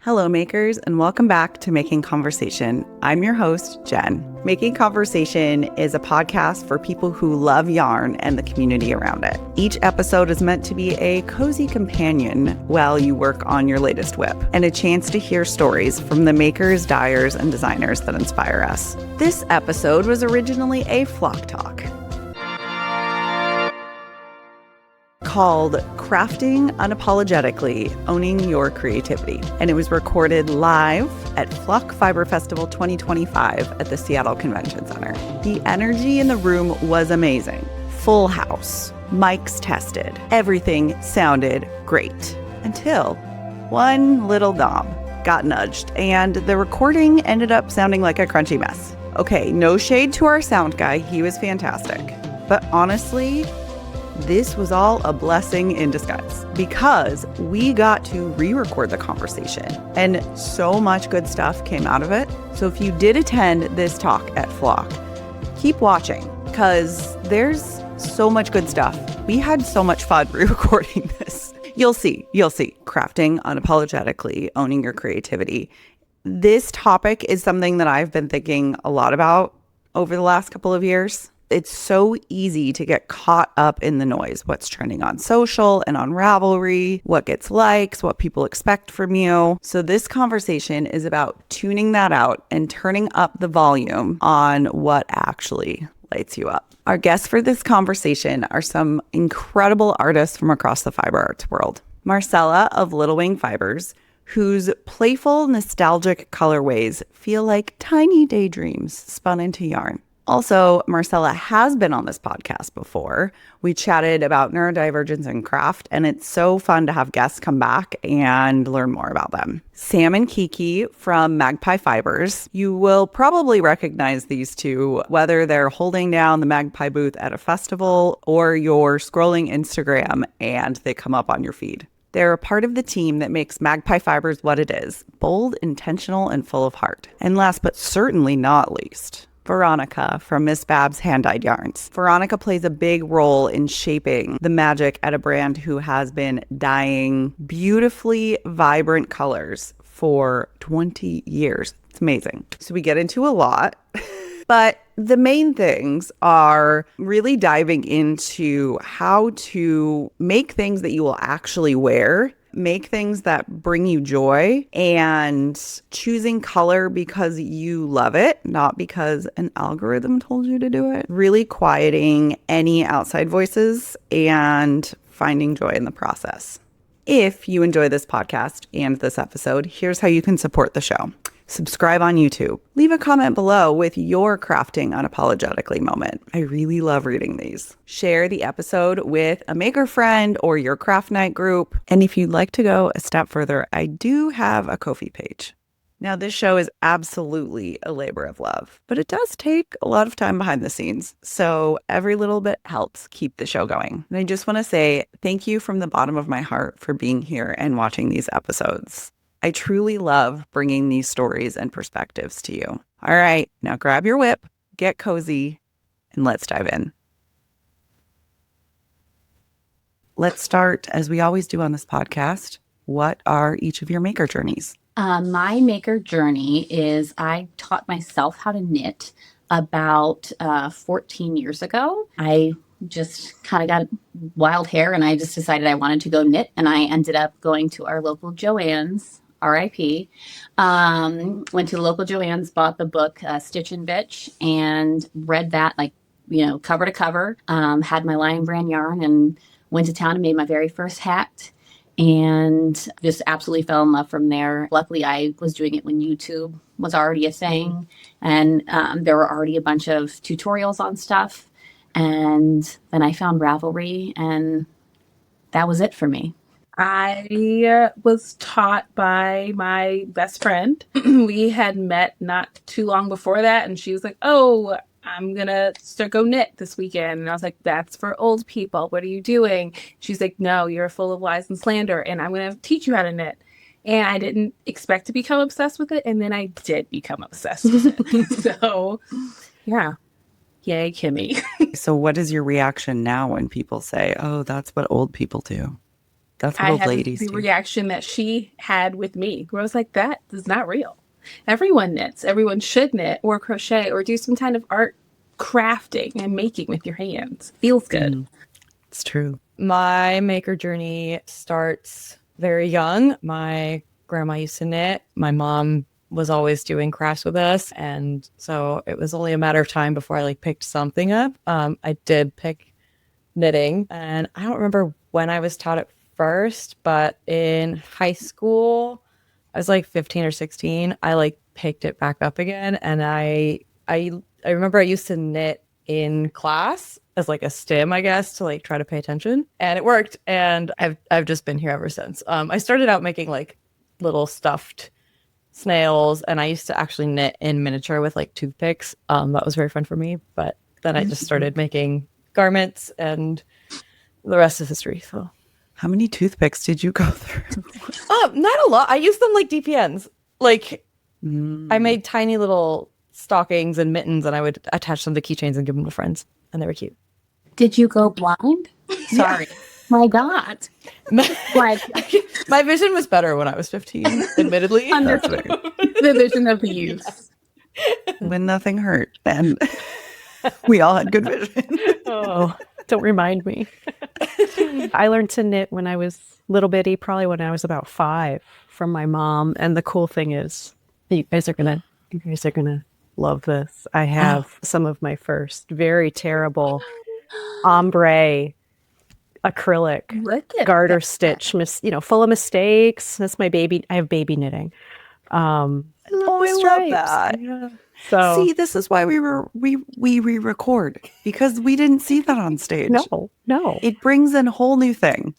Hello, makers, and welcome back to Making Conversation. I'm your host, Jen. Making Conversation is a podcast for people who love yarn and the community around it. Each episode is meant to be a cozy companion while you work on your latest whip, and a chance to hear stories from the makers, dyers, and designers that inspire us. This episode was originally a flock talk called Crafting Unapologetically, Owning Your Creativity. And it was recorded live at Flock Fiber Festival 2025 at the Seattle Convention Center. The energy in the room was amazing. Full house, mics tested, everything sounded great. Until one little knob got nudged and the recording ended up sounding like a crunchy mess. Okay, no shade to our sound guy, he was fantastic. But honestly, this was all a blessing in disguise because we got to re-record the conversation and so much good stuff came out of it. So if you did attend this talk at Flock, keep watching because there's so much good stuff. We had so much fun re-recording this. You'll see. Crafting unapologetically, owning your creativity. This topic is something that I've been thinking a lot about over the last couple of years. It's so easy to get caught up in the noise, what's trending on social and on Ravelry, what gets likes, what people expect from you. So this conversation is about tuning that out and turning up the volume on what actually lights you up. Our guests for this conversation are some incredible artists from across the fiber arts world. Marcella of Little Wing Fibers, whose playful, nostalgic colorways feel like tiny daydreams spun into yarn. Also, Marcella has been on this podcast before. We chatted about neurodivergence and craft, and it's so fun to have guests come back and learn more about them. Sam and Kiki from Magpie Fibers. You will probably recognize these two, whether they're holding down the Magpie booth at a festival or you're scrolling Instagram and they come up on your feed. They're a part of the team that makes Magpie Fibers what it is: bold, intentional, and full of heart. And last but certainly not least, Veronica from Miss Bab's Hand-Dyed Yarns. Veronica plays a big role in shaping the magic at a brand who has been dyeing beautifully vibrant colors for 20 years. It's amazing. So we get into a lot, but the main things are really diving into how to make things that you will actually wear, make things that bring you joy, and choosing color because you love it, not because an algorithm told you to do it. Really quieting any outside voices and finding joy in the process. If you enjoy this podcast and this episode, here's how you can support the show. Subscribe on YouTube. Leave a comment below with your crafting unapologetically moment. I really love reading these. Share the episode with a maker friend or your craft night group. And if you'd like to go a step further, I do have a Ko-fi page. Now, this show is absolutely a labor of love, but it does take a lot of time behind the scenes. So every little bit helps keep the show going. And I just want to say thank you from the bottom of my heart for being here and watching these episodes. I truly love bringing these stories and perspectives to you. All right, now grab your whip, get cozy, and let's dive in. Let's start, as we always do on this podcast. What are each of your maker journeys? My maker journey is I taught myself how to knit about 14 years ago. I just kind of got wild hair and I just decided I wanted to go knit, and I ended up going to our local Joann's. RIP. Went to the local Joann's, bought the book Stitch and Bitch, and read that cover to cover. Had my Lion Brand yarn and went to town and made my very first hat, and just absolutely fell in love from there. Luckily, I was doing it when YouTube was already a thing, and there were already a bunch of tutorials on stuff. And then I found Ravelry, and that was it for me. I was taught by my best friend. We had met not too long before that, and she was like, "Oh, I'm gonna go knit this weekend." And I was like, "That's for old people. What are you doing?" She's like, "No, you're full of lies and slander, and I'm gonna teach you how to knit." And I didn't expect to become obsessed with it, and then I did become obsessed with it. So, yeah. Yay, Kimmy. So what is your reaction now when people say, "Oh, that's what old people do"? That's I what old had ladies the do. reaction that she had with me, where I was like, that is not real. Everyone knits. Everyone should knit or crochet or do some kind of art crafting and making with your hands. Feels good. It's true. My maker journey starts very young. My grandma used to knit. My mom was always doing crafts with us. And so it was only a matter of time before I like picked something up. I did pick knitting, and I don't remember when I was taught it first, but in high school, I was like 15 or 16. I like picked it back up again, and I remember I used to knit in class as like a stim, I guess, to like try to pay attention, and it worked. And I've just been here ever since. I started out making like little stuffed snails, and I used to actually knit in miniature with like toothpicks. That was very fun for me. But then I just started making garments, and the rest is history. So, How many toothpicks did you go through? not a lot. I used them like DPNs. Like I made tiny little stockings and mittens, and I would attach them to keychains and give them to friends, and they were cute. Did you go blind? Sorry. My God. Like, My vision was better when I was 15, admittedly. That's weird. The vision of the youth. When nothing hurt, and we all had good vision. Oh, don't remind me. I learned to knit when I was little bitty, probably when I was about 5, from my mom. And the cool thing is, you guys are gonna love this. I have some of my first very terrible ombre acrylic Look at garter stitch, full of mistakes. That's my baby. I have baby knitting. I love stripes. that. Yeah. So See, this is why we re-record, because we didn't see that on stage. no. It brings in a whole new thing.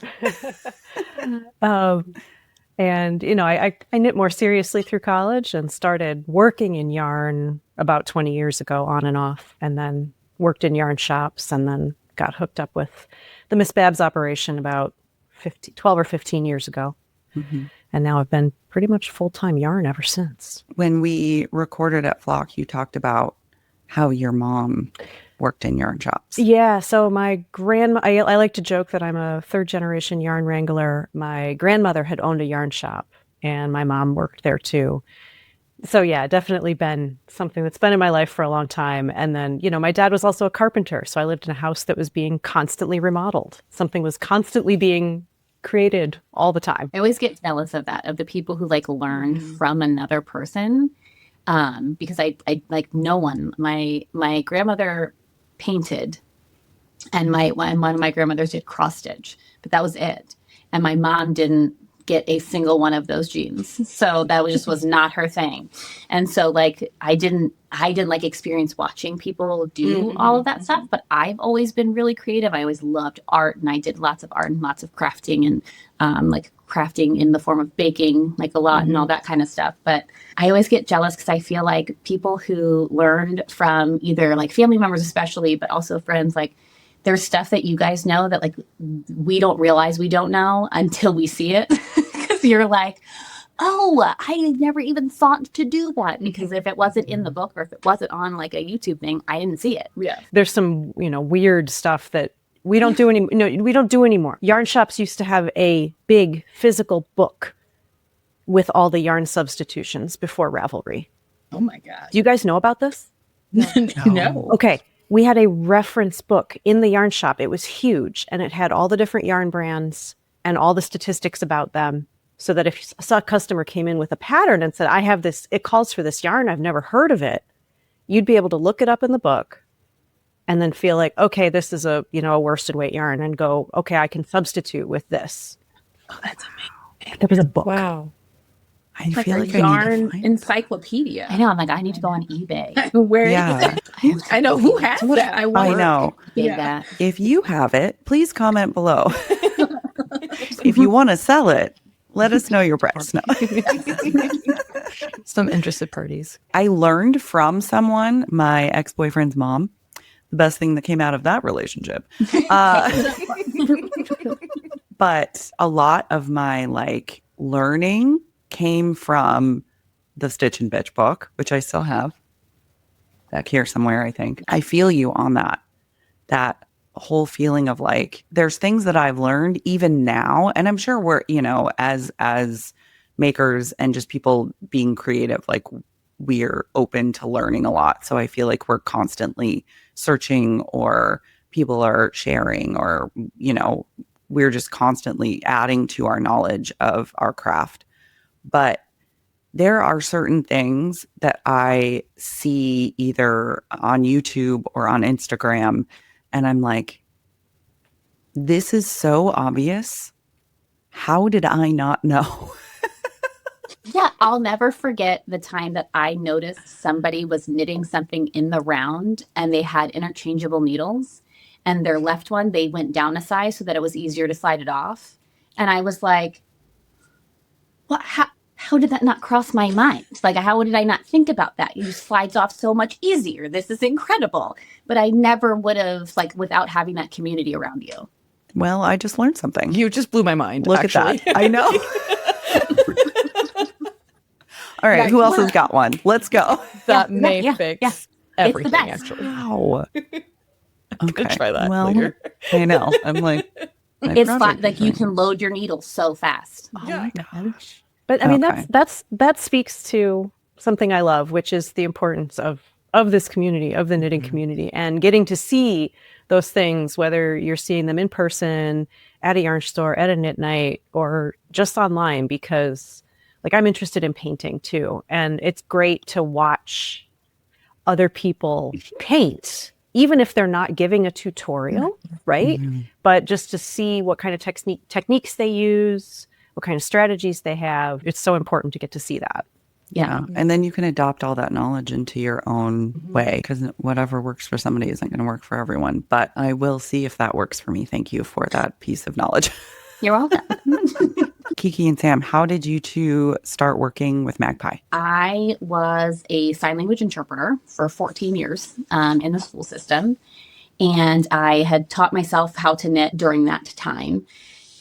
And, I knit more seriously through college and started working in yarn about 20 years ago on and off, and then worked in yarn shops, and then got hooked up with the Miss Babs operation about 12 or 15 years ago. Mm-hmm. And now I've been pretty much full-time yarn ever since. When we recorded at Flock, you talked about how your mom worked in yarn shops. Yeah, so my grandma, I like to joke that I'm a third-generation yarn wrangler. My grandmother had owned a yarn shop, and my mom worked there too. So yeah, definitely been something that's been in my life for a long time. And then, my dad was also a carpenter, so I lived in a house that was being constantly remodeled. Something was constantly being created all the time. I always get jealous of that, of the people who like learn from another person. Because I like no one. My grandmother painted, and one of my grandmothers did cross stitch, but that was it. And my mom didn't get a single one of those genes, so that was not her thing. And so like I didn't like experience watching people do all of that stuff. But I've always been really creative. I always loved art, and I did lots of art and lots of crafting, and like crafting in the form of baking, like a lot, and all that kind of stuff. But I always get jealous because I feel like people who learned from either like family members, especially, but also friends, like there's stuff that you guys know that like we don't realize we don't know until we see it. Because you're like, oh, I never even thought to do that, because if it wasn't in the book, or if it wasn't on like a YouTube thing, I didn't see it. Yeah. There's some, weird stuff that we don't do we don't do anymore. Yarn shops used to have a big physical book with all the yarn substitutions before Ravelry. Oh my God. Do you guys know about this? No. Okay. We had a reference book in the yarn shop. It was huge, and it had all the different yarn brands and all the statistics about them, so that if a customer came in with a pattern and said, I have this, it calls for this yarn, I've never heard of it, you'd be able to look it up in the book and then feel like, okay, this is a worsted weight yarn, and go, okay, I can substitute with this. Oh, that's amazing. There was a book. Wow. I Like feel a like I yarn need to find I encyclopedia. know. I'm like, I need to go on eBay. Where Yeah. I know who has that. I I know. Bid Yeah. that. If you have it, please comment below. If you want to sell it, let us know your price. No. Some interested parties. I learned from someone, my ex-boyfriend's mom, the best thing that came out of that relationship. But a lot of my like learning came from the Stitch and Bitch book, which I still have back here somewhere, I think. I feel you on that whole feeling of like, there's things that I've learned even now. And I'm sure we're, as makers and just people being creative, like we're open to learning a lot. So I feel like we're constantly searching, or people are sharing, or, we're just constantly adding to our knowledge of our craft. But there are certain things that I see either on YouTube or on Instagram, and I'm like, this is so obvious. How did I not know? Yeah, I'll never forget the time that I noticed somebody was knitting something in the round and they had interchangeable needles, and their left one, they went down a size so that it was easier to slide it off. And I was like, what? How did that not cross my mind? Like, how did I not think about that? You slides off so much easier. This is incredible. But I never would have, like, without having that community around you. Well, I just learned something. You just blew my mind. Look actually. at that. I know. All right. Who else has got one? Let's go. That may fix everything, best. actually. Wow. I'm going to try that later. I know. I'm like, it's fun. Like, you can load your needles so fast. Oh my gosh. But I mean, that speaks to something I love, which is the importance of this community, of the knitting community, and getting to see those things, whether you're seeing them in person, at a yarn store, at a knit night, or just online, because like I'm interested in painting too. And it's great to watch other people paint, even if they're not giving a tutorial, right? Mm-hmm. But just to see what kind of techniques they use, what kind of strategies they have. It's so important to get to see that. Yeah. And then you can adopt all that knowledge into your own way, because whatever works for somebody isn't going to work for everyone. But I will see if that works for me. Thank you for that piece of knowledge. You're welcome. Kiki and Sam, how did you two start working with Magpie? I was a sign language interpreter for 14 years in the school system. And I had taught myself how to knit during that time.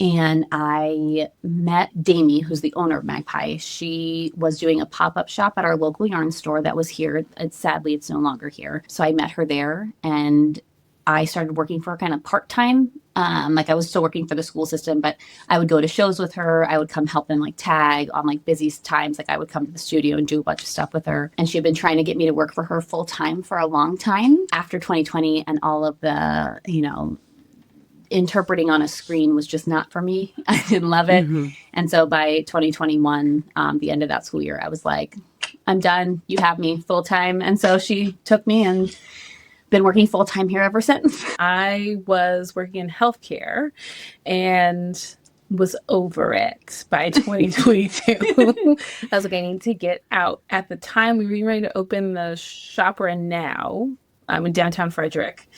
And I met Damie, who's the owner of Magpie. She was doing a pop-up shop at our local yarn store that was here. Sadly, it's no longer here. So I met her there, and I started working for her kind of part-time. Like, I was still working for the school system, but I would go to shows with her. I would come help them like tag on like busy times. Like, I would come to the studio and do a bunch of stuff with her. And she had been trying to get me to work for her full-time for a long time. After 2020 and all of the, interpreting on a screen was just not for me. I didn't love it. Mm-hmm. And so by 2021, the end of that school year, I was like, I'm done. You have me full time. And so she took me and been working full time here ever since. I was working in healthcare and was over it by 2022. I was like, I need to get out. At the time, we were ready to open the shop we're in now. I'm in downtown Frederick.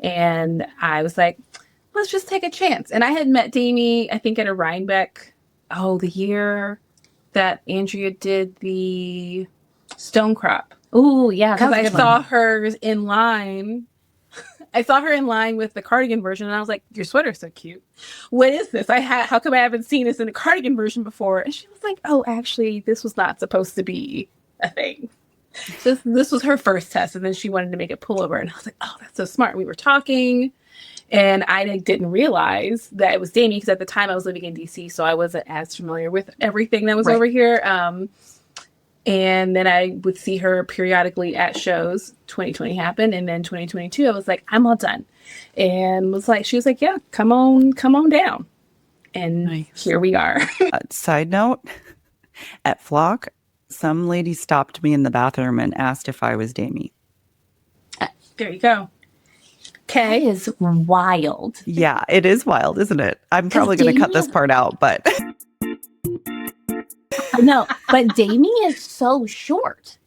And I was like, let's just take a chance. And I had met Damie, I think, at a Rhinebeck, the year that Andrea did the stone crop. Oh, yeah. Because I saw her in line. I saw her in line with the cardigan version, and I was like, your sweater's so cute. What is this? How come I haven't seen this in the cardigan version before? And she was like, oh, actually, this was not supposed to be a thing. So this was her first test, and then she wanted to make a pullover. And I was like, oh, that's so smart. We were talking. And I didn't realize that it was Damie, because at the time I was living in DC, so I wasn't as familiar with everything that was over here. And then I would see her periodically at shows. 2020 happened, and then 2022, I was like, I'm all done. And she was like, yeah, come on down. And Here we are. Side note, at Flock, some lady stopped me in the bathroom and asked if I was Damie. There you go. Okay. That is wild. Yeah, it is wild, isn't it? I'm probably going to cut this part out, but... No, but Damie is so short.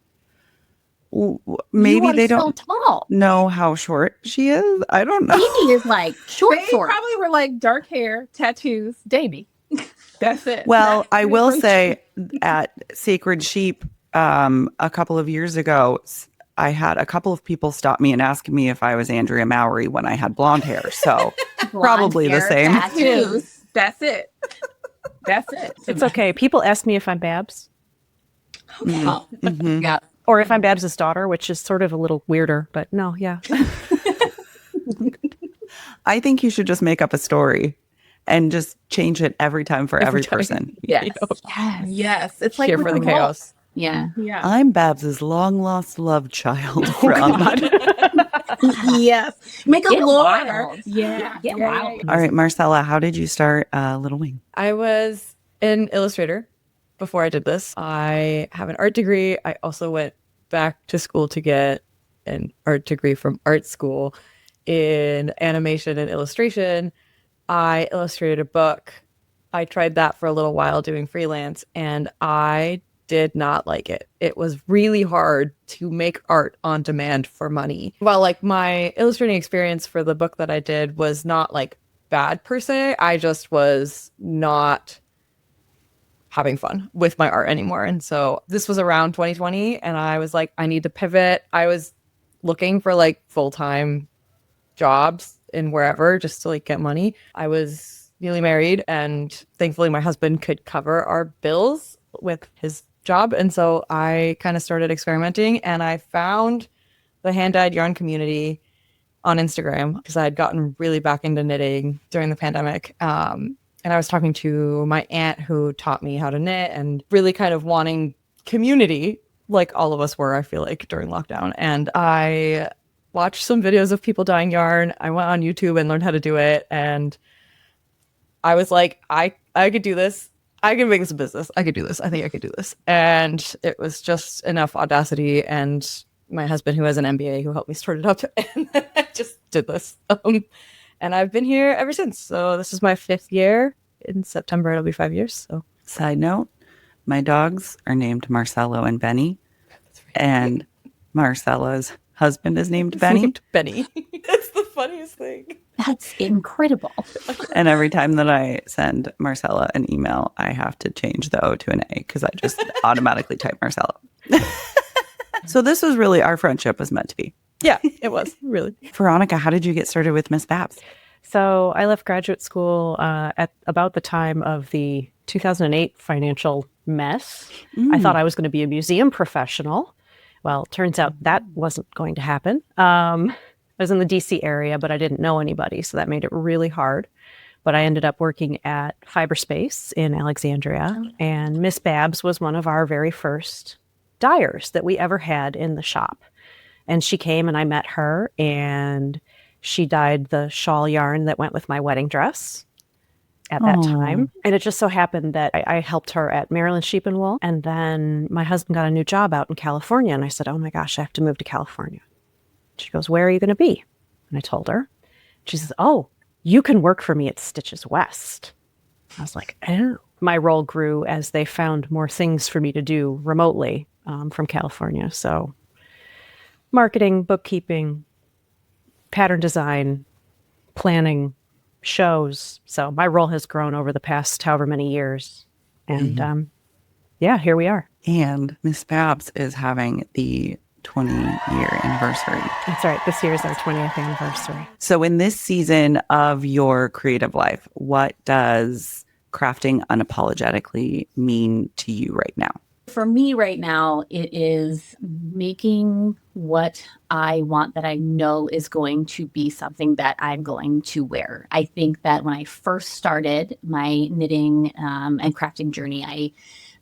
Maybe they don't so tall. know how short she is. I don't know. Damie is like short. They probably were like dark hair, tattoos. Damie. That's it. Well, I will say at Sacred Sheep a couple of years ago, I had a couple of people stop me and ask me if I was Andrea Mowry when I had blonde hair. So probably the same. Tattoos. That's it. That's it. It's okay. People ask me if I'm Babs. Okay. Mm-hmm. Yeah. Or if I'm Babs' daughter, which is sort of a little weirder, but no, yeah. I think you should just make up a story and just change it every time for every time. person. Yes. Yes. It's like Here with for the the chaos. Yeah. Yeah. I'm Babs's long lost love child from. Yes. Make a Get lore. wild. Yeah. Get wild. All right, Marcella, how did you start Little Wing? I was an illustrator before I did this. I have an art degree. I also went back to school to get an art degree from art school in animation and illustration. I illustrated a book. I tried that for a little while doing freelance, and I did not like it. It was really hard to make art on demand for money. While like my illustrating experience for the book that I did was not like bad per se, I just was not having fun with my art anymore. And so this was around 2020, and I was like, I need to pivot. I was looking for like full-time jobs in wherever just to like get money. I was newly married, and thankfully my husband could cover our bills with his job. And so I kind of started experimenting, and I found the hand-dyed yarn community on Instagram because I had gotten really back into knitting during the pandemic. And I was talking to my aunt who taught me how to knit, and really kind of wanting community like all of us were, I feel like, during lockdown. And I watched some videos of people dyeing yarn. I went on YouTube and learned how to do it. And I was like, I could do this. I can make this a business. I could do this. I think I could do this. And it was just enough audacity. And my husband, who has an MBA, who helped me start it up. And I just did this. And I've been here ever since. So this is my 5th year. In September, it'll be 5 years. So Side note, my dogs are named Marcello and Benny. And Marcella's husband is named Benny. Benny. That's the funniest thing. That's incredible. And every time that I send Marcella an email, I have to change the O to an A because I just automatically type Marcella. So this was really our friendship was meant to be. Yeah, it was really. Veronica, how did you get started with Miss Babs? So I left graduate school at about the time of the 2008 financial mess. I thought I was going to be a museum professional. Well, turns out that wasn't going to happen. I was in the DC area, but I didn't know anybody, so that made it really hard. But I ended up working at Fiberspace in Alexandria, and Miss Babs was one of our very first dyers that we ever had in the shop. And she came and I met her, and she dyed the shawl yarn that went with my wedding dress at that time. And it just so happened that I helped her at Maryland Sheep and Wool. And then my husband got a new job out in California. And I said, oh my gosh, I have to move to California. She goes, where are you going to be? And I told her. She says, oh, you can work for me at Stitches West. I was like, oh. My role grew as they found more things for me to do remotely from California. So marketing, bookkeeping, pattern design, planning, shows. So my role has grown over the past however many years. And yeah, here we are. And Miss Babs is having the 20-year anniversary. That's right. This year is our 20th anniversary. So in this season of your creative life, what does crafting unapologetically mean to you right now? For me right now, it is making what I want that I know is going to be something that I'm going to wear. I think that when I first started my knitting and crafting journey, I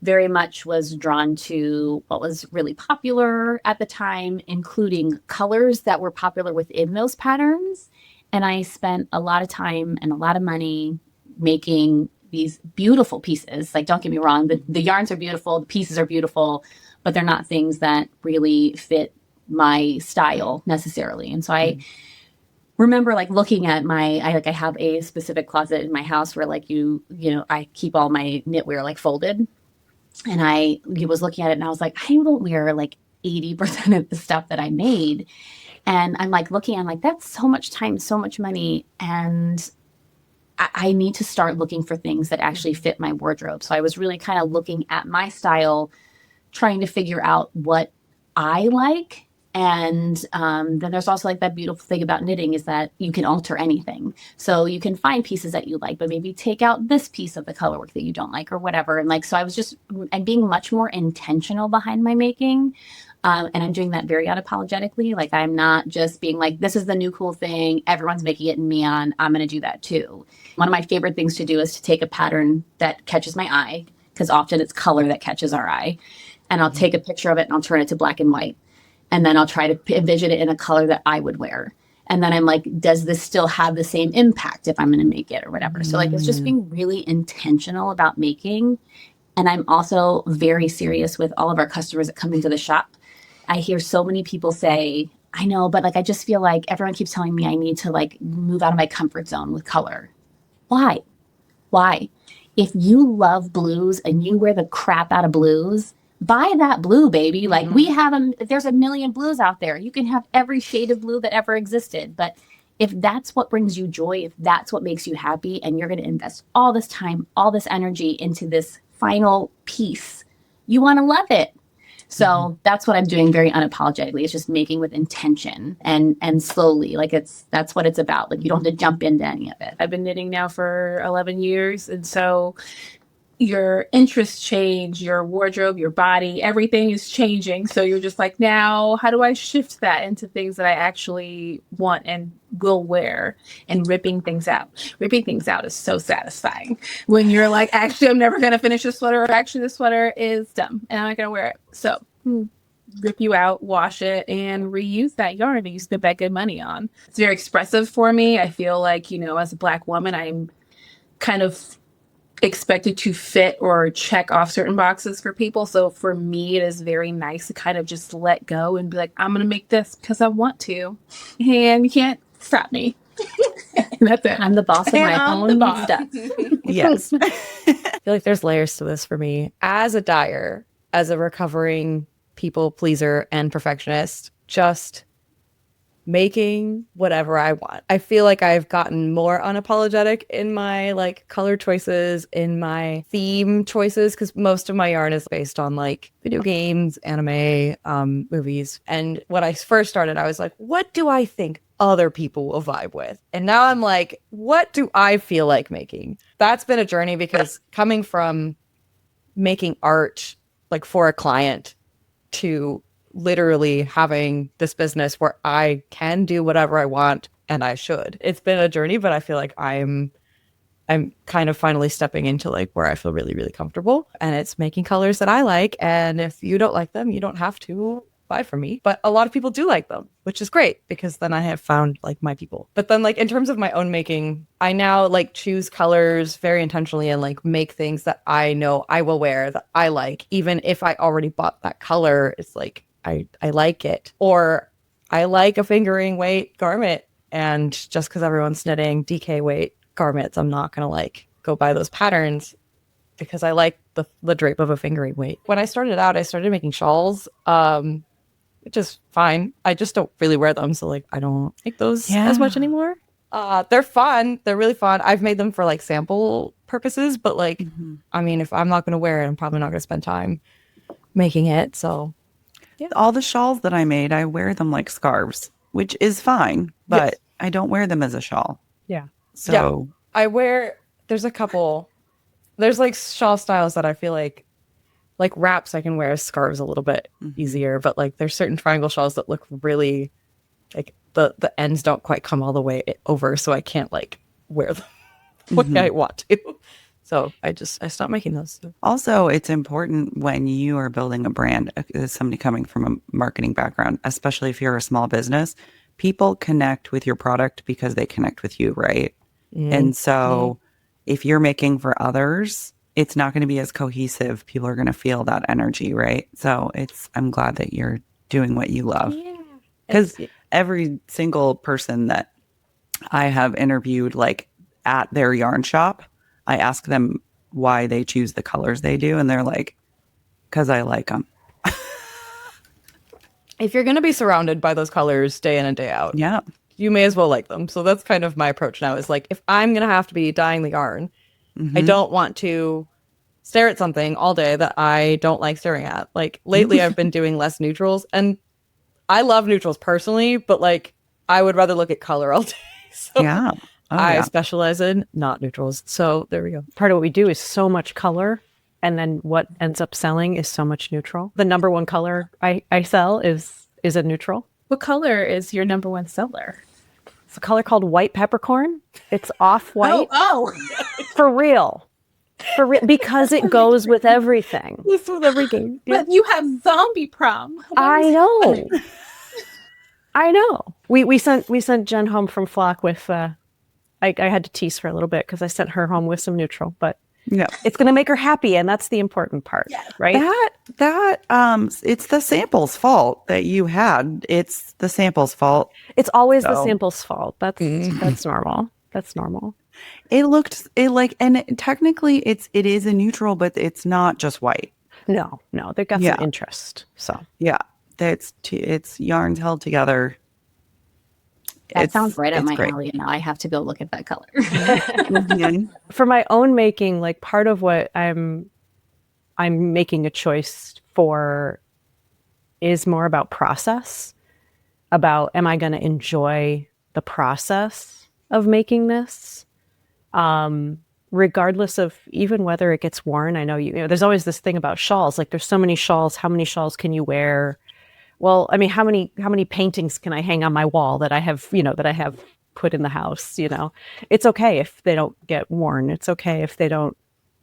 very much was drawn to what was really popular at the time, including colors that were popular within those patterns. And I spent a lot of time and a lot of money making these beautiful pieces. Like, don't get me wrong, the yarns are beautiful, the pieces are beautiful, but they're not things that really fit my style necessarily. And so I remember like looking at I have a specific closet in my house where like I keep all my knitwear like folded. And I was looking at it and I was like, I don't wear like 80% of the stuff that I made. And I'm like looking, I'm like, that's so much time, so much money. And I need to start looking for things that actually fit my wardrobe. So I was really kind of looking at my style, trying to figure out what I like And then there's also like that beautiful thing about knitting is that you can alter anything. So you can find pieces that you like, but maybe take out this piece of the color work that you don't like or whatever. And like, so I'm being much more intentional behind my making. And I'm doing that very unapologetically. Like, I'm not just being like, this is the new cool thing. Everyone's making it in neon. I'm going to do that too. One of my favorite things to do is to take a pattern that catches my eye, because often it's color that catches our eye. And I'll take a picture of it and I'll turn it to black and white. And then I'll try to envision it in a color that I would wear. And then I'm like, does this still have the same impact if I'm going to make it or whatever? So like, it's just being really intentional about making. And I'm also very serious with all of our customers that come into the shop. I hear so many people say, I know, but like, I just feel like everyone keeps telling me I need to like move out of my comfort zone with color. Why? Why? If you love blues and you wear the crap out of blues, buy that blue, baby. Like there's a million blues out there. You can have every shade of blue that ever existed. But if that's what brings you joy, if that's what makes you happy, and you're going to invest all this time, all this energy into this final piece, you want to love it. So that's what I'm doing very unapologetically. It's just making with intention and slowly. Like that's what it's about. Like, you don't have to jump into any of it. I've been knitting now for 11 years. And so your interests change, your wardrobe, your body, everything is changing. So you're just like, now how do I shift that into things that I actually want and will wear, and ripping things out. Ripping things out is so satisfying when you're like, actually, I'm never going to finish this sweater, or actually this sweater is dumb and I'm not going to wear it. So rip you out, wash it, and reuse that yarn that you spent that good money on. It's very expressive for me. I feel like, as a Black woman, I'm kind of expected to fit or check off certain boxes for people. So for me, it is very nice to kind of just let go and be like, I'm going to make this because I want to, and you can't stop me. That's it. I'm the boss of my own stuff. Yes. I feel like there's layers to this for me. As a dyer, as a recovering people pleaser and perfectionist, just making whatever I want. I feel like I've gotten more unapologetic in my like color choices, in my theme choices, because most of my yarn is based on like video games, anime, movies. And when I first started, I was like, what do I think other people will vibe with? And now I'm like, what do I feel like making? That's been a journey, because coming from making art like for a client to literally having this business where I can do whatever I want, and I should. It's been a journey, but I feel like I'm kind of finally stepping into like where I feel really, really comfortable, and it's making colors that I like. And if you don't like them, you don't have to buy from me. But a lot of people do like them, which is great, because then I have found like my people. But then like in terms of my own making, I now like choose colors very intentionally and like make things that I know I will wear, that I like, even if I already bought that color. It's like I like it, or I like a fingering weight garment, and just because everyone's knitting DK weight garments, I'm not gonna like go buy those patterns because I like the drape of a fingering weight. When I started out, I started making shawls, which is fine. I just don't really wear them, so like I don't make those as much anymore. They're fun. They're really fun. I've made them for like sample purposes, but like I mean, if I'm not gonna wear it, I'm probably not gonna spend time making it. So yeah. All the shawls that I made, I wear them like scarves, which is fine, but I don't wear them as a shawl. Yeah. So I wear, there's a couple, there's like shawl styles that I feel like wraps I can wear as scarves a little bit easier, but like there's certain triangle shawls that look really like the ends don't quite come all the way over, so I can't like wear them the way I want to. So I stopped making those. Also, it's important when you are building a brand, as somebody coming from a marketing background, especially if you're a small business, people connect with your product because they connect with you, right? And so if you're making for others, it's not going to be as cohesive. People are going to feel that energy, right? So I'm glad that you're doing what you love. Because every single person that I have interviewed, like at their yarn shop, I ask them why they choose the colors they do, and they're like, because I like them. If you're going to be surrounded by those colors day in and day out, you may as well like them. So that's kind of my approach now, is like, if I'm going to have to be dyeing the yarn, I don't want to stare at something all day that I don't like staring at. Like lately I've been doing less neutrals, and I love neutrals personally, but like I would rather look at color all day. So Yeah. Oh, I yeah. specialize in not neutrals. So there we go. Part of what we do is so much color, and then what ends up selling is so much neutral. The number one color I sell is a neutral. What color is your number one seller? It's a color called white peppercorn. It's off-white. Oh, For real. Because it goes with everything. This with everything. but you have zombie prom. I know. I know. We sent Jen home from Flock with I had to tease her a little bit because I sent her home with some neutral, but Yeah. it's going to make her happy, and that's the important part, right? It's the sample's fault that you had. It's the sample's fault. It's always the So- sample's fault. That's normal. That's normal. And technically it is a neutral, but it's not just white. No, they've got Yeah. some interest. So Yeah. It's yarns held together. That sounds right up it's my great. alley. Now I have to go look at that color. Mhm. for my own making, like part of what I'm making a choice for is more about process, about am I going to enjoy the process of making this, regardless of even whether it gets worn. I know you know there's always this thing about shawls, like there's so many shawls, how many shawls can you wear? Well, I mean, how many paintings can I hang on my wall that I have put in the house? It's okay if they don't get worn. It's okay if they don't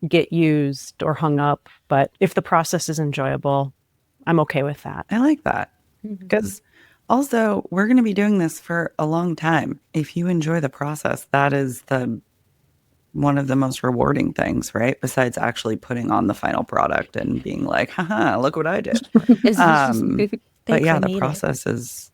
get used or hung up. But if the process is enjoyable, I'm okay with that. I like that. Because also we're going to be doing this for a long time. If you enjoy the process, that is one of the most rewarding things, right? Besides actually putting on the final product and being like, haha, look what I did. But yeah, the process is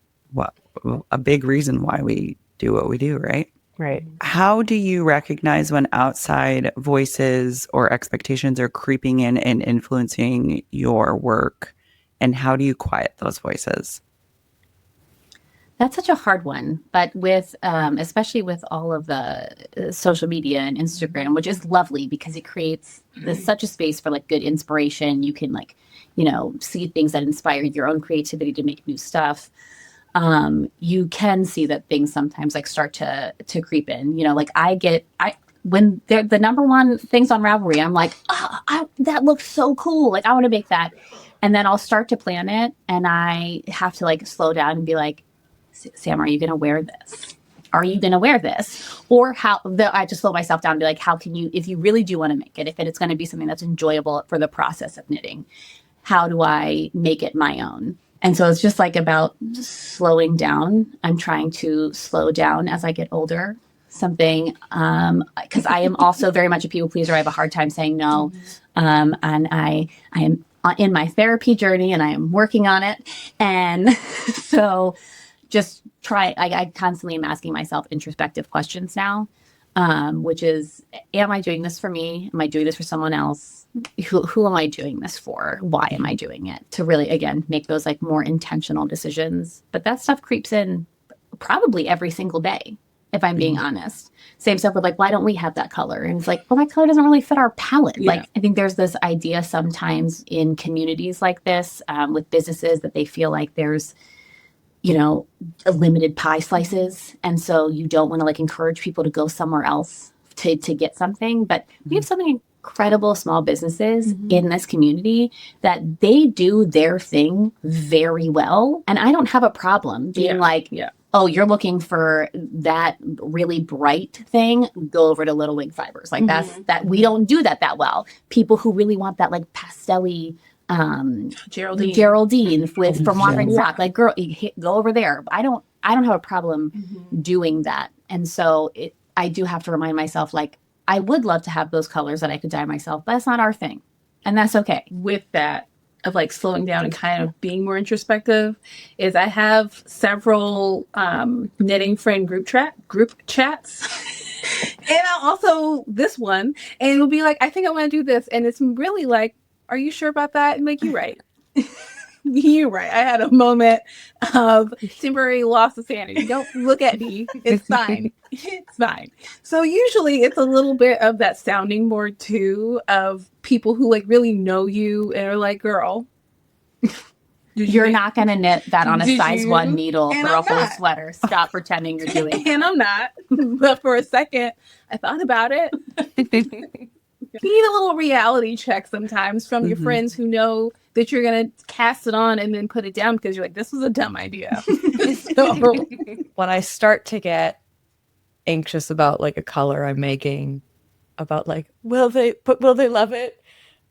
a big reason why we do what we do, right? Right. How do you recognize when outside voices or expectations are creeping in and influencing your work? And how do you quiet those voices? That's such a hard one, but with especially with all of the social media and Instagram, which is lovely because it creates such a space for like good inspiration. You can see things that inspire your own creativity to make new stuff. You can see that things sometimes like start to creep in. When they're the number one things on Ravelry, I'm like, that looks so cool. Like I want to make that, and then I'll start to plan it, and I have to like slow down and be like, Sam, are you going to wear this? Are you going to wear this? Or I just slow myself down and be like, how can you, if you really do want to make it, if it's going to be something that's enjoyable for the process of knitting, how do I make it my own? And so it's just like about slowing down. I'm trying to slow down as I get older. Something, because I am also very much a people pleaser. I have a hard time saying no. And I am in my therapy journey and I am working on it. And so just I constantly am asking myself introspective questions now, which is, am I doing this for me? Am I doing this for someone else? Who am I doing this for? Why am I doing it? To really, again, make those like more intentional decisions. But that stuff creeps in probably every single day, if I'm being honest. Same stuff with like, why don't we have that color? And it's like, well, that color doesn't really fit our palette. Yeah. Like, I think there's this idea sometimes in communities like this, with businesses, that they feel like there's limited pie slices. And so you don't want to like encourage people to go somewhere else to get something. But we have so many incredible small businesses in this community that they do their thing very well. And I don't have a problem being oh, you're looking for that really bright thing, go over to Little Wing Fibers. Like that we don't do that well. People who really want that like pastel-y Geraldine from Wandering Sock, like girl, go over there. I don't have a problem doing that. And so I do have to remind myself, like, I would love to have those colors that I could dye myself, but that's not our thing. And that's okay. With that, of like slowing down and kind of being more introspective, is I have several knitting friend group chats. And I'll also this one, and it'll be like, I think I want to do this. And it's really like, are you sure about that? And like, you're right. You're right. I had a moment of temporary loss of sanity. Don't look at me. It's fine. It's fine. So usually it's a little bit of that sounding board too, of people who like really know you and are like, girl, You're not going to knit that on a Did size you? 1 needle And for a I'm whole not. sweater. Stop pretending you're doing it. And I'm not. But for a second, I thought about it. You need a little reality check sometimes from your friends who know that you're going to cast it on and then put it down because you're like, this was a dumb idea. So, When I start to get anxious about like a color I'm making, about like, will they love it?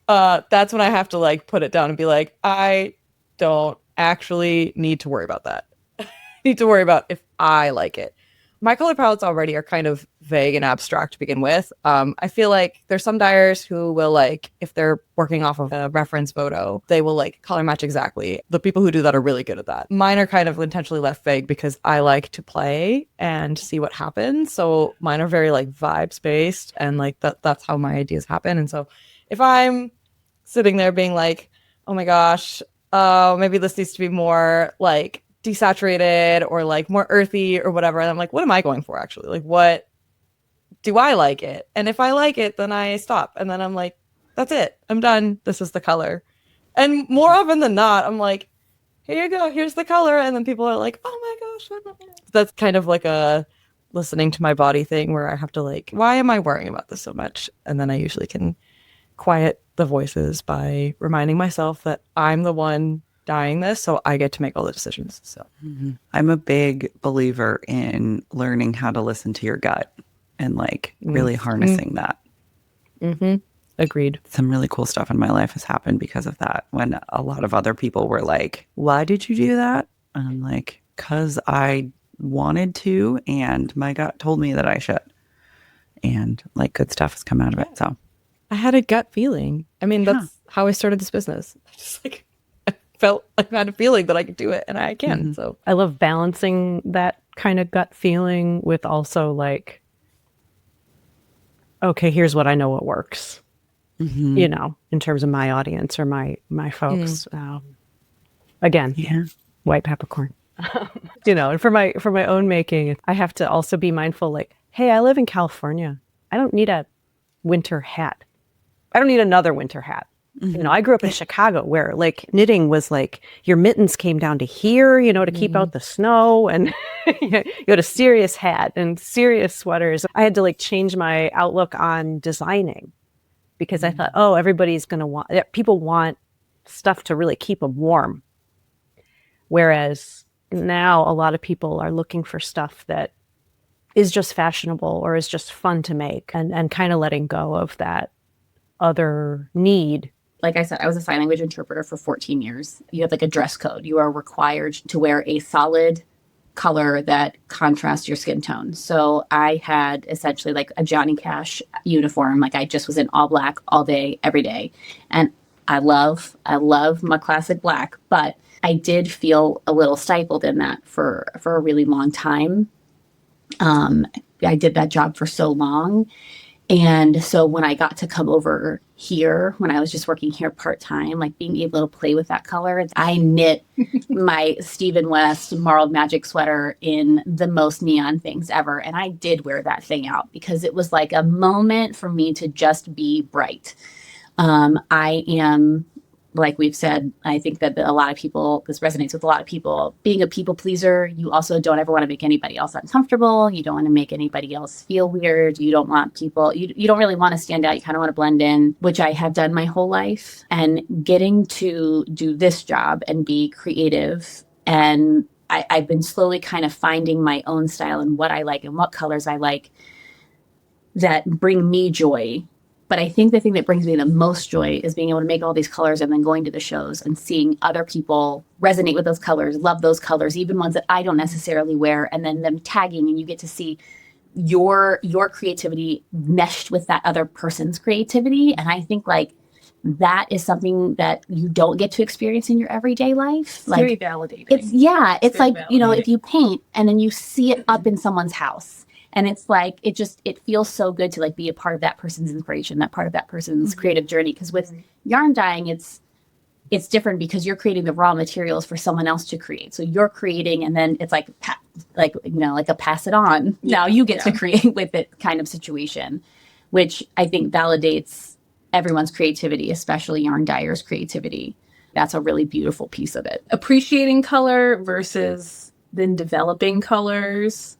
That's when I have to like put it down and be like, I don't actually need to worry about that. I need to worry about if I like it. My color palettes already are kind of vague and abstract to begin with. I feel like there's some dyers who will like, if they're working off of a reference photo, they will like color match exactly. The people who do that are really good at that. Mine are kind of intentionally left vague because I like to play and see what happens. So mine are very like vibes based, and like that's how my ideas happen. And so if I'm sitting there being like, oh my gosh, maybe this needs to be more like desaturated or like more earthy or whatever. And I'm like, what am I going for actually? Like, what do I like it? And if I like it, then I stop. And then I'm like, that's it. I'm done. This is the color. And more often than not, I'm like, here you go. Here's the color. And then people are like, oh my gosh. That's kind of like a listening to my body thing where I have to like, why am I worrying about this so much? And then I usually can quiet the voices by reminding myself that I'm the one dyeing this, so I get to make all the decisions. So I'm a big believer in learning how to listen to your gut and like really harnessing that. Agreed. Some really cool stuff in my life has happened because of that. When a lot of other people were like, why did you do that? And I'm like, because I wanted to and my gut told me that I should. And like good stuff has come out of it. So I had a gut feeling. I mean, that's how I started this business. Just like I felt like I had a feeling that I could do it, and I can. So I love balancing that kind of gut feeling with also like, okay, here's what I know what works. You know, in terms of my audience or my folks. Again, white peppercorn. You know, and for my own making, I have to also be mindful. Like, hey, I live in California. I don't need a winter hat. I don't need another winter hat. You know, I grew up in Chicago where like knitting was like your mittens came down to here, you know, to keep out the snow, and you had a serious hat and serious sweaters. I had to like change my outlook on designing because I thought, oh, everybody's going to people want stuff to really keep them warm. Whereas now a lot of people are looking for stuff that is just fashionable or is just fun to make, and kind of letting go of that other need. Like I said, I was a sign language interpreter for 14 years. You have like a dress code. You are required to wear a solid color that contrasts your skin tone. So I had essentially like a Johnny Cash uniform. Like I just was in all black all day, every day. And I love my classic black, but I did feel a little stifled in that for a really long time. I did that job for so long. And so when I got to come over here, when I was just working here part-time, like being able to play with that color, I knit my Stephen West marled magic sweater in the most neon things ever. And I did wear that thing out because it was like a moment for me to just be bright. I am, like we've said, I think that a lot of people, this resonates with a lot of people, being a people pleaser. You also don't ever want to make anybody else uncomfortable. You don't want to make anybody else feel weird. You don't want people, you don't really want to stand out. You kind of want to blend in, which I have done my whole life. And getting to do this job and be creative, and I've been slowly kind of finding my own style and what I like and what colors I like that bring me joy. But I think the thing that brings me the most joy is being able to make all these colors and then going to the shows and seeing other people resonate with those colors, love those colors, even ones that I don't necessarily wear, and then them tagging, and you get to see your creativity meshed with that other person's creativity. And I think like that is something that you don't get to experience in your everyday life. It's like very validating. It's very like, you know, if you paint and then you see it up in someone's house. And it's like, it feels so good to like be a part of that person's inspiration, that part of that person's creative journey. Because with yarn dyeing, it's different because you're creating the raw materials for someone else to create. So you're creating, and then it's like you know, like a pass it on. Now you get to create with it kind of situation, which I think validates everyone's creativity, especially yarn dyers' creativity. That's a really beautiful piece of it. Appreciating color versus then developing colors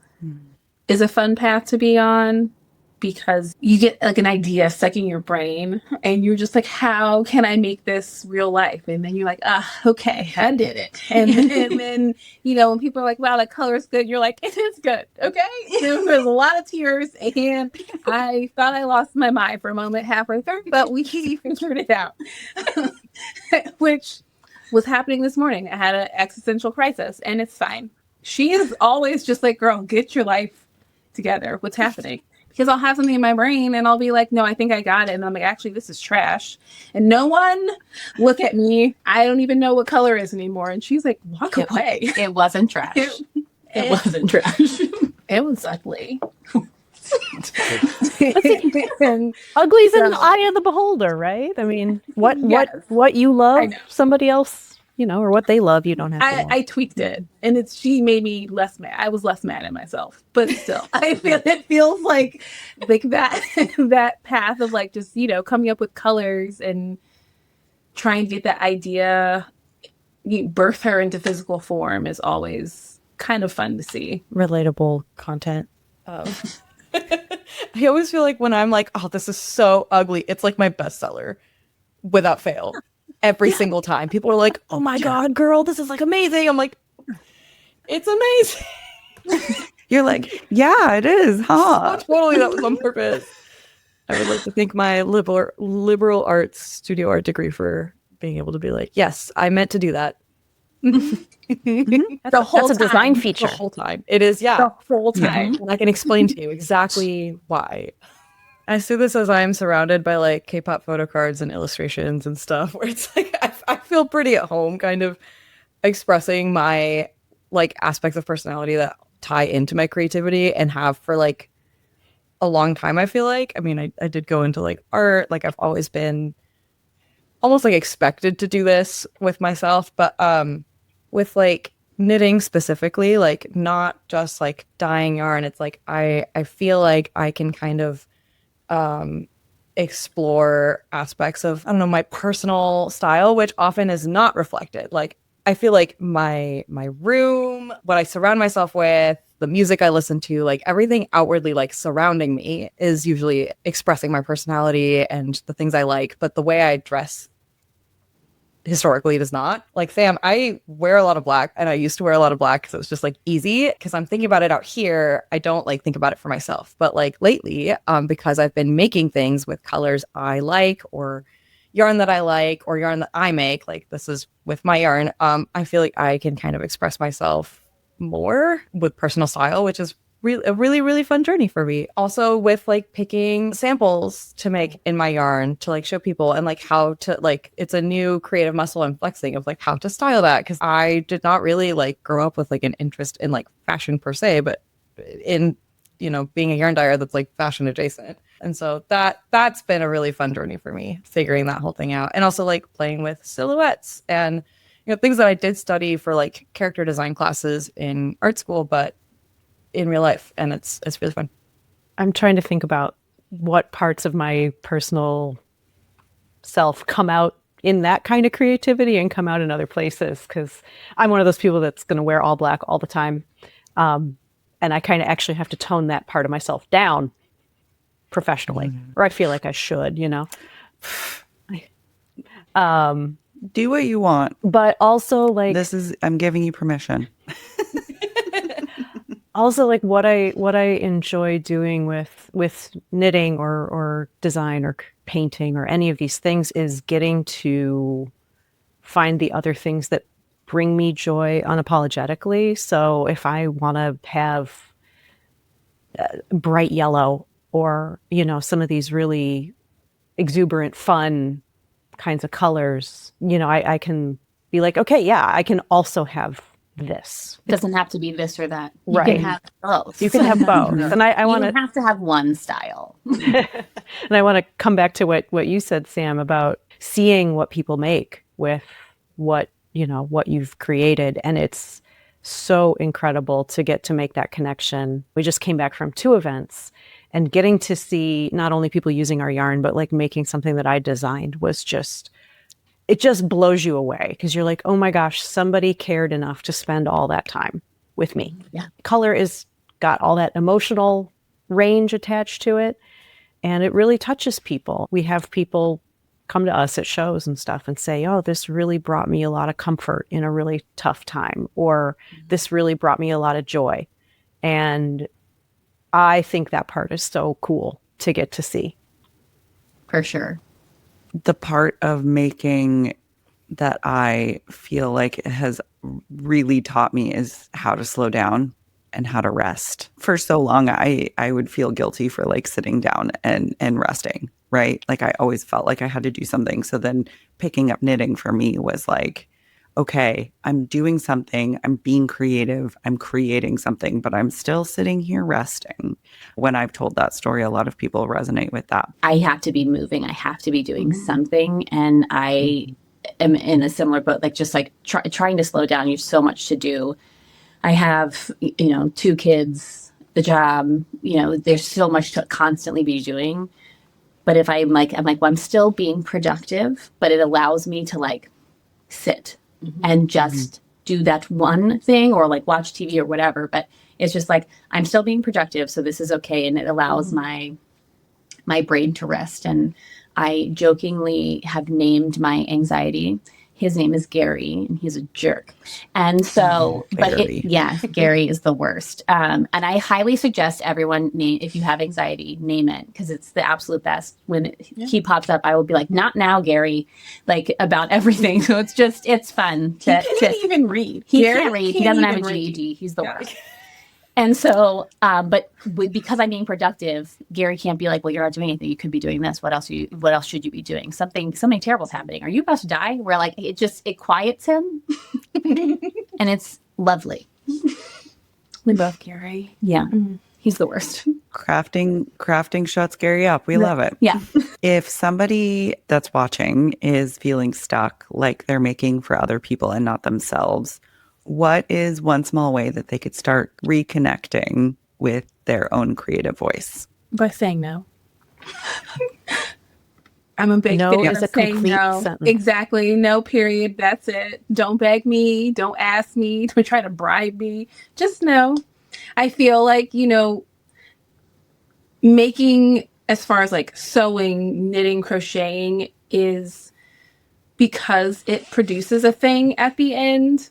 is a fun path to be on, because you get like an idea stuck in your brain and you're just like, how can I make this real life? And then you're like, okay, I did it. And then, when people are like, wow, that color is good, you're like, it is good. Okay. There was a lot of tears and I thought I lost my mind for a moment halfway through, but we figured it out, which was happening this morning. I had an existential crisis and it's fine. She is always just like, girl, get your life together. What's happening? Because I'll have something in my brain and I'll be like, no, I think I got it. And I'm like, actually, this is trash. And no one look at me. I don't even know what color is anymore. And she's like, walk away. It wasn't trash. It wasn't trash. It was ugly. Ugly's in the eye of the beholder, right? I mean, what you love, somebody else, or what they love, you don't have to love. I tweaked it, and she made me less mad. I was less mad at myself, but still, it feels like that path of like just coming up with colors and trying to get that idea, birth her into physical form is always kind of fun to see. Relatable content. I always feel like when I'm like, oh, this is so ugly, it's like my bestseller without fail. Every single time. People are like, oh my God, girl, this is like amazing. I'm like, it's amazing. You're like, yeah, it is, huh? Oh, totally, that was on purpose. I would like to thank my liberal arts studio art degree for being able to be like, yes, I meant to do that. That's a design feature. The whole time. It is, yeah. The whole time. And I can explain to you exactly why. I see this as I'm surrounded by like K-pop photo cards and illustrations and stuff where it's like I feel pretty at home kind of expressing my like aspects of personality that tie into my creativity and have for like a long time, I feel like. I mean, I did go into like art, like I've always been almost like expected to do this with myself, but with like knitting specifically, like not just like dyeing yarn, it's like I feel like I can kind of explore aspects of, I don't know, my personal style, which often is not reflected. Like, I feel like my room, what I surround myself with, the music I listen to, like everything outwardly like surrounding me is usually expressing my personality and the things I like. But the way I dress historically does not. Like Sam, I wear a lot of black, and I used to wear a lot of black because it was just like easy, because I'm thinking about it out here. I don't like think about it for myself. But like lately, because I've been making things with colors I like, or yarn that I like, or yarn that I make, like this is with my yarn, I feel like I can kind of express myself more with personal style, which is a really, really fun journey for me. Also with like picking samples to make in my yarn to like show people, and like how to like, it's a new creative muscle I'm flexing of like how to style that. Cause I did not really like grow up with like an interest in like fashion per se, but in, being a yarn dyer that's like fashion adjacent. And so that's been a really fun journey for me, figuring that whole thing out. And also like playing with silhouettes and, things that I did study for like character design classes in art school, but in real life, and it's really fun. I'm trying to think about what parts of my personal self come out in that kind of creativity and come out in other places, because I'm one of those people that's going to wear all black all the time, and I kind of actually have to tone that part of myself down professionally, or I feel like I should, Do what you want, but also like I'm giving you permission. Also, like what I enjoy doing with knitting or design or painting or any of these things is getting to find the other things that bring me joy unapologetically. So if I want to have bright yellow or, some of these really exuberant, fun kinds of colors, I can be like, okay, yeah, I can also have this. It doesn't have to be this or that. You Right. can have both. You can have both. And I want You don't have to have one style. and I want to come back to what you said, Sam, about seeing what people make with what you've created. And it's so incredible to get to make that connection. We just came back from 2 events, and getting to see not only people using our yarn, but like making something that I designed was just, it just blows you away because you're like, oh my gosh, somebody cared enough to spend all that time with me. Yeah. Color is got all that emotional range attached to it, and it really touches people. We have people come to us at shows and stuff and say, oh, this really brought me a lot of comfort in a really tough time, or this really brought me a lot of joy. And I think that part is so cool to get to see. For sure. The part of making that I feel like it has really taught me is how to slow down and how to rest. For so long, I would feel guilty for like sitting down and resting, right? Like I always felt like I had to do something. So then picking up knitting for me was like, okay, I'm doing something, I'm being creative, I'm creating something, but I'm still sitting here resting. When I've told that story, a lot of people resonate with that. I have to be moving. I have to be doing something. And I am in a similar boat, like just like trying to slow down. You have so much to do. I have, 2 kids, the job, there's so much to constantly be doing. But if I'm like, well, I'm still being productive, but it allows me to like sit and just do that one thing or like watch TV or whatever. But it's just like, I'm still being productive. So this is okay. And it allows my brain to rest. And I jokingly have named my anxiety. His name is Gary, and he's a jerk. And so, Gary is the worst. And I highly suggest everyone if you have anxiety, name it, because it's the absolute best. When he pops up, I will be like, not now, Gary, like about everything. So it's fun. He can't even read. He can't read. He doesn't have a GED. He's the worst. And so, because I'm being productive, Gary can't be like, well, you're not doing anything. You could be doing this. What else should you be doing? Something terrible is happening. Are you about to die? Where like, it quiets him and it's lovely. We love Gary. Yeah. He's the worst. Crafting shuts Gary up. We love it. Yeah. If somebody that's watching is feeling stuck, like they're making for other people and not themselves, what is one small way that they could start reconnecting with their own creative voice? By saying no. I'm a big no fan is of a saying complete no. sentence. Exactly. No, period. That's it. Don't beg me. Don't ask me. Don't try to bribe me. Just no. I feel like, making, as far as like sewing, knitting, crocheting, is because it produces a thing at the end.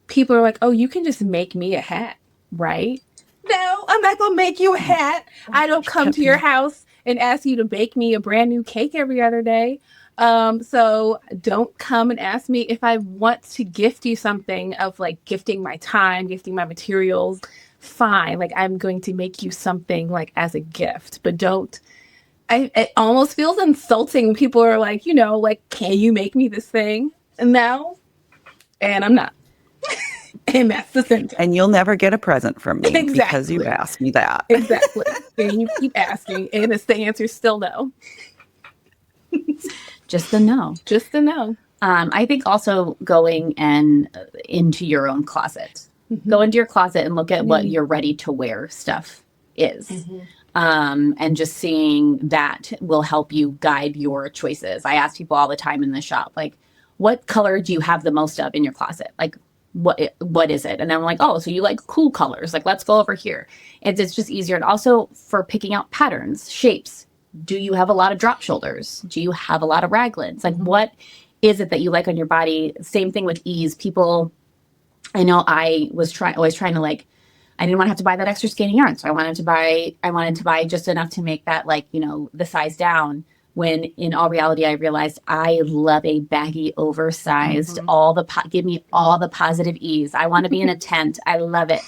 People are like, oh, you can just make me a hat, right? No, I'm not going to make you a hat. I don't come to your house and ask you to bake me a brand new cake every other day. So don't come and ask me. If I want to gift you something of like gifting my time, gifting my materials, fine. Like I'm going to make you something like as a gift, but don't. It almost feels insulting when people are like, like, can you make me this thing? No, and I'm not. And that's the sentence. And you'll never get a present from me because you asked me that. Exactly. And you keep asking, and the answer is still no. Just a no. Just a no. I think also going into your own closet. Mm-hmm. Go into your closet and look at what your ready to wear stuff is. Mm-hmm. And just seeing that will help you guide your choices. I ask people all the time in the shop, like, what color do you have the most of in your closet? Like, what is it? And I'm like, oh, so you like cool colors. Like, let's go over here. It's just easier. And also for picking out patterns, shapes. Do you have a lot of drop shoulders? Do you have a lot of raglans? Like, what is it that you like on your body? Same thing with ease. People, I know I was always trying to like, I didn't want to have to buy that extra skein of yarn. So I wanted to buy just enough to make that like, the size down. When in all reality, I realized I love a baggy, oversized, give me all the positive ease. I want to be in a tent. I love it.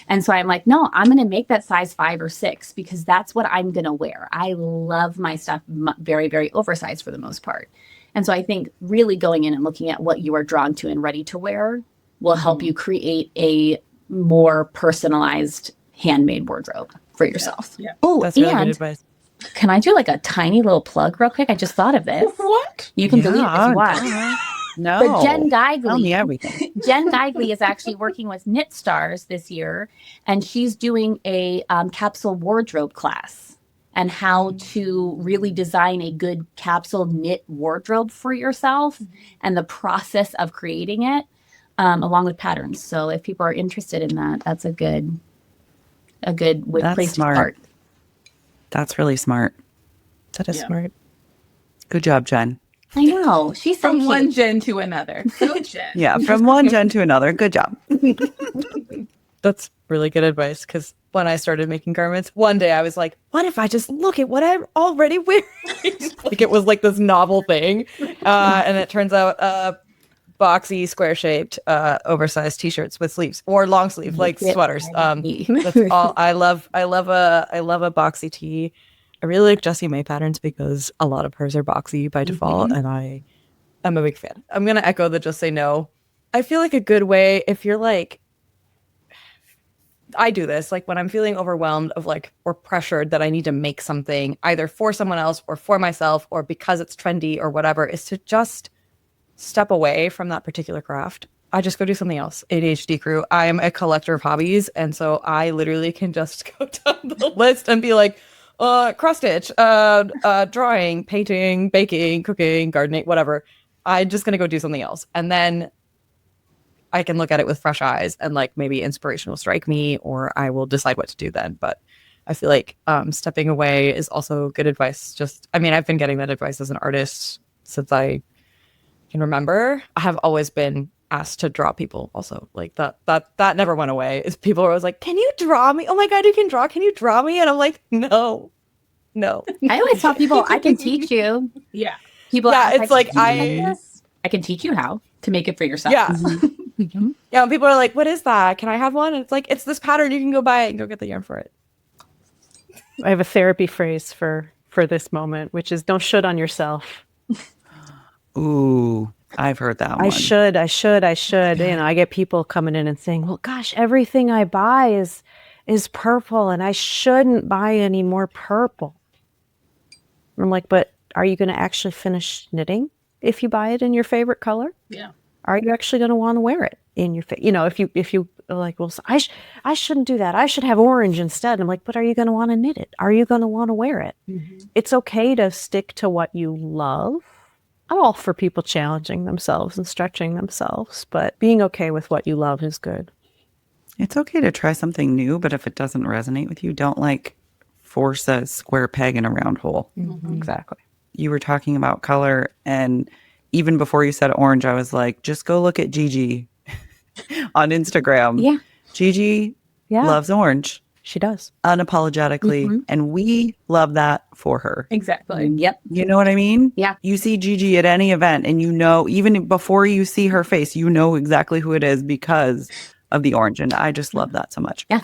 And so I'm like, no, I'm going to make that size 5 or 6 because that's what I'm going to wear. I love my stuff very, very oversized for the most part. And so I think really going in and looking at what you are drawn to and ready to wear will help you create a more personalized handmade wardrobe for yourself. Yeah. Oh, That's really good advice. Can I do like a tiny little plug real quick? I just thought of this. What? You can delete it if you want. No. But Jen Tell me Geigley, everything. Jen Geigley is actually working with Knit Stars this year, and she's doing a capsule wardrobe class. and how to really design a good capsule knit wardrobe for yourself and the process of creating it, along with patterns. So if people are interested in that, that's a good place to start. That's really smart. That is smart. Good job, Jen. I know. She's so From cute. one gen to another. So Jen. Yeah, from one gen to another. Good job. That's really good advice, because when I started making garments, one day I was like, what if I just look at what I'm already wearing? Like it was like this novel thing. And it turns out boxy, square-shaped, oversized t-shirts with sleeves or long sleeve, like sweaters. That's all. I love a boxy tee. I really like Jessie May patterns because a lot of hers are boxy by default, and I'm a big fan. I'm gonna echo the just say no. I feel like a good way, if you're like, I do this like when I'm feeling overwhelmed of like, or pressured that I need to make something either for someone else or for myself or because it's trendy or whatever, is to just step away from that particular craft. I just go do something else. ADHD crew. I'm a collector of hobbies, and so I literally can just go down the list and be like, cross stitch, drawing, painting, baking, cooking, gardening, whatever. I'm just gonna go do something else, and then I can look at it with fresh eyes, and like maybe inspiration will strike me, or I will decide what to do then. But I feel like stepping away is also good advice. I've been getting that advice as an artist since I can remember. I have always been asked to draw people also, like that never went away. Is people are always like, can you draw me? Oh my god, you can draw, can you draw me? And I'm like, no. I always tell people I can teach you. Yeah. People it's like I can teach you how to make it for yourself. Yeah, and people are like, what is that, can I have one? And it's like, it's this pattern, you can go buy it and go get the yarn for it. I have a therapy phrase for this moment, which is don't should on yourself. Ooh, I've heard that one. I should. I get people coming in and saying, well, gosh, everything I buy is purple and I shouldn't buy any more purple. And I'm like, but are you going to actually finish knitting if you buy it in your favorite color? Yeah. Are you actually going to want to wear it in your if you are like, well, I shouldn't do that. I should have orange instead. I'm like, but are you going to want to knit it? Are you going to want to wear it? Mm-hmm. It's okay to stick to what you love. I'm all for people challenging themselves and stretching themselves, but being okay with what you love is good. It's okay to try something new, but if it doesn't resonate with you, don't like force a square peg in a round hole. Mm-hmm. Exactly. You were talking about color, and even before you said orange, I was like, just go look at Gigi on Instagram. Yeah. Gigi loves orange. She does. Unapologetically. Mm-hmm. And we love that for her. Exactly. Yep. You know what I mean? Yeah. You see Gigi at any event and you know, even before you see her face, you know exactly who it is because of the orange. And I just love that so much. Yeah.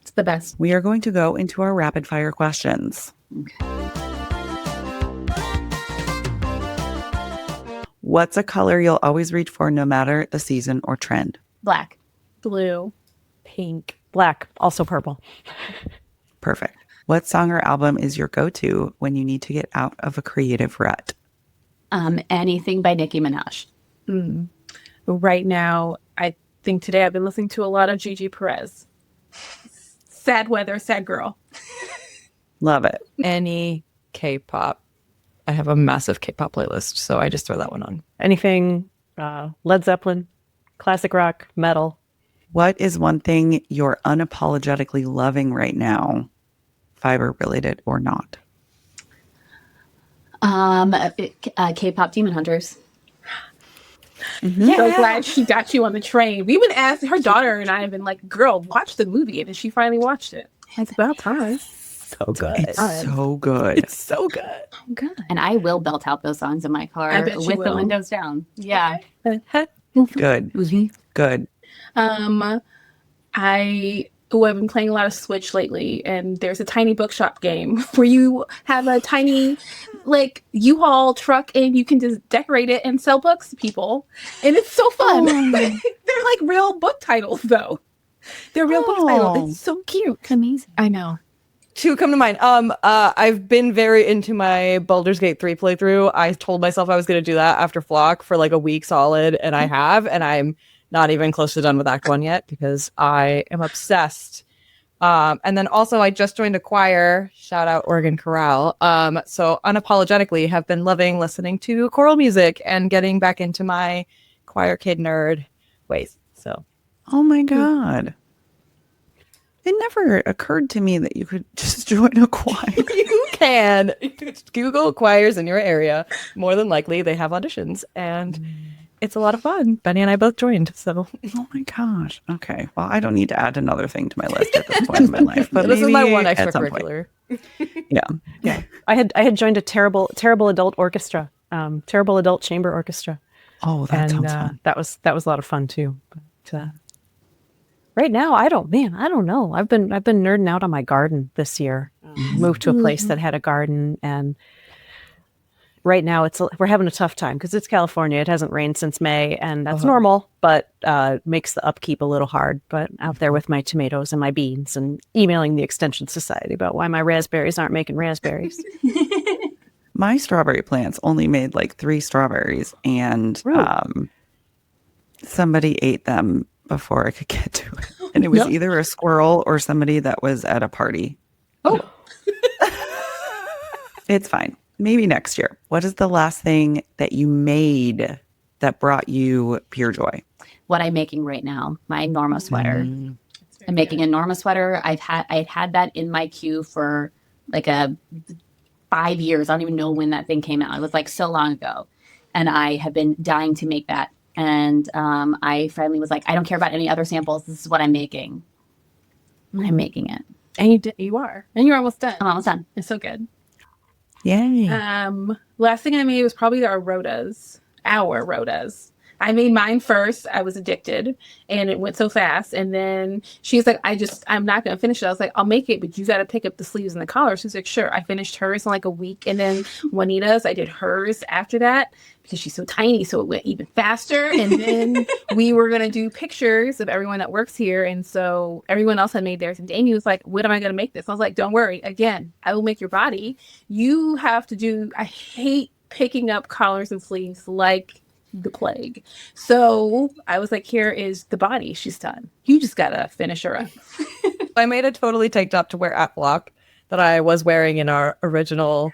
It's the best. We are going to go into our rapid fire questions. Okay. What's a color you'll always reach for no matter the season or trend? Black. Blue. Pink. Black. Also purple. Perfect. What song or album is your go-to when you need to get out of a creative rut? Anything by Nicki Minaj. Right now, I think today I've been listening to a lot of Gigi Perez. Sad weather, sad girl. Love it. Any K-pop. I have a massive K-pop playlist, so I just throw that one on. Anything Led Zeppelin, classic rock, metal. What is one thing you're unapologetically loving right now, fiber related or not? K-pop Demon Hunters. Mm-hmm. Yeah. So glad she got you on the train. We've been asking, her daughter and I have been like, girl, watch the movie. And she finally watched it. It's about time. So good. It's so good. It's so good. Oh, good. And I will belt out those songs in my car with the windows down. Yeah. Good. Good. I've been playing a lot of Switch lately, and there's a tiny bookshop game where you have a tiny, like, U-Haul truck, and you can just decorate it and sell books to people, and it's so fun. They're like real book titles, though. They're real book titles. It's so cute. It's amazing. I know. Two come to mind. I've been very into my Baldur's Gate 3 playthrough. I told myself I was going to do that after Flock for like a week solid, and I have, and I'm not even close to done with Act 1 yet because I am obsessed And then also I just joined a choir, shout out Oregon Chorale. So unapologetically have been loving listening to choral music and getting back into my choir kid nerd ways. So, Oh my God. It never occurred to me that you could just join a choir. you can Google choirs in your area. More than likely they have auditions and it's a lot of fun. Benny and I both joined. So Oh my gosh. Okay. Well, I don't need to add another thing to my list at this point in my life. But this is my maybe one at some point. extracurricular. Yeah. I had joined a terrible adult orchestra, terrible adult chamber orchestra. Oh, that sounds fun. That was a lot of fun too. But, right now, I don't know. I've been nerding out on my garden this year. Moved to a place that had a garden, and right now we're having a tough time because it's California. It hasn't rained since May, and that's normal, but makes the upkeep a little hard. But out there with my tomatoes and my beans, and emailing the Extension Society about why my raspberries aren't making raspberries. My strawberry plants only made like 3 strawberries, and somebody ate them before I could get to it. And it was either a squirrel or somebody that was at a party. Oh. It's fine. Maybe next year. What is the last thing that you made that brought you pure joy? What I'm making right now, my Norma sweater. I'm making a Norma sweater. I'd had that in my queue for like 5 years. I don't even know when that thing came out. It was like so long ago. And I have been dying to make that. And I finally was like, I don't care about any other samples. This is what I'm making. I'm making it. And you are. And you're almost done. I'm almost done. It's so good. Yay. Last thing I made was probably our rotas. I made mine first. I was addicted and it went so fast. And then she's like, I'm not going to finish it. I was like, I'll make it, but you got to pick up the sleeves and the collar. She's like, sure. I finished hers in like a week. And then Juanita's, I did hers after that because she's so tiny. So it went even faster. And then we were going to do pictures of everyone that works here. And so everyone else had made theirs. And Amy was like, when am I going to make this? I was like, don't worry. Again, I will make your body. You have to do, I hate picking up collars and sleeves like the plague. So I was like, here is the body. She's done. You just gotta finish her up. I made a totally tank top to wear at Block that I was wearing in our original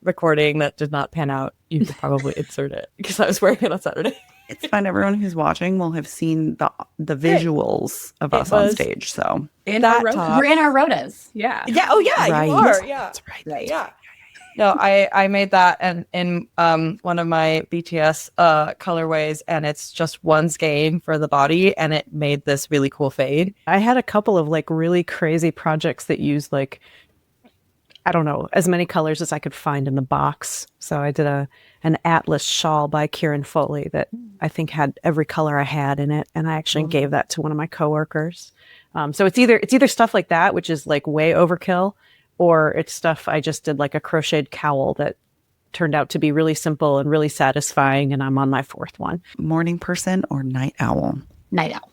recording that did not pan out. You could probably insert it because I was wearing it on Saturday. It's fine. Everyone who's watching will have seen the visuals of us on stage. So In that our top. We're in our rotas. Yeah. Yeah. Oh, yeah. Right. You are. Yeah. That's right. Yeah. No, I made that and in one of my BTS colorways, and it's just one skein for the body, and it made this really cool fade. I had a couple of like really crazy projects that used like, I don't know, as many colors as I could find in the box. So I did an Atlas shawl by Kieran Foley that I think had every color I had in it, and I actually gave that to one of my coworkers. So it's either stuff like that, which is like way overkill, or it's stuff I just did like a crocheted cowl that turned out to be really simple and really satisfying, and I'm on my 4th one. Morning person or night owl? Night owl.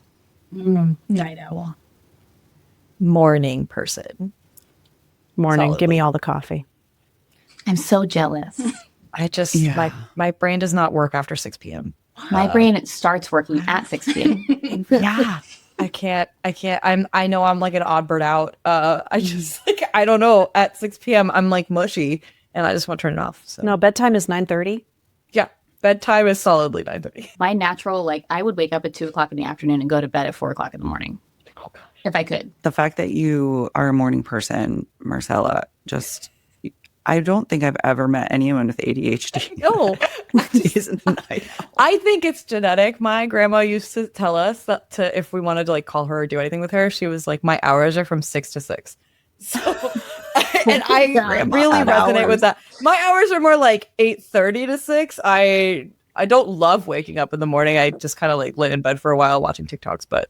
Night owl. Morning person. Morning, Solidly. give me all the coffee. I'm so jealous. I just my brain does not work after 6 p.m. My brain starts working at 6 p.m. Yeah. I can't. I know I'm like an odd bird out. I just like, I don't know. At 6 p.m. I'm like mushy and I just want to turn it off. So No, bedtime is 9:30. yeah, bedtime is solidly 9:30. My natural, like, I would wake up at 2 o'clock in the afternoon and go to bed at 4 o'clock in the morning. Oh god. If I could. The fact that you are a morning person, Marcella, I don't think I've ever met anyone with ADHD. No, Isn't the night owl. I think it's genetic. My grandma used to tell us that if we wanted to like call her or do anything with her, she was like, my hours are from 6 to 6. So, and I Grandma really had resonate hours. with that. My hours are more like 8:30 to 6. I don't love waking up in the morning. I just kind of like lay in bed for a while watching TikToks, but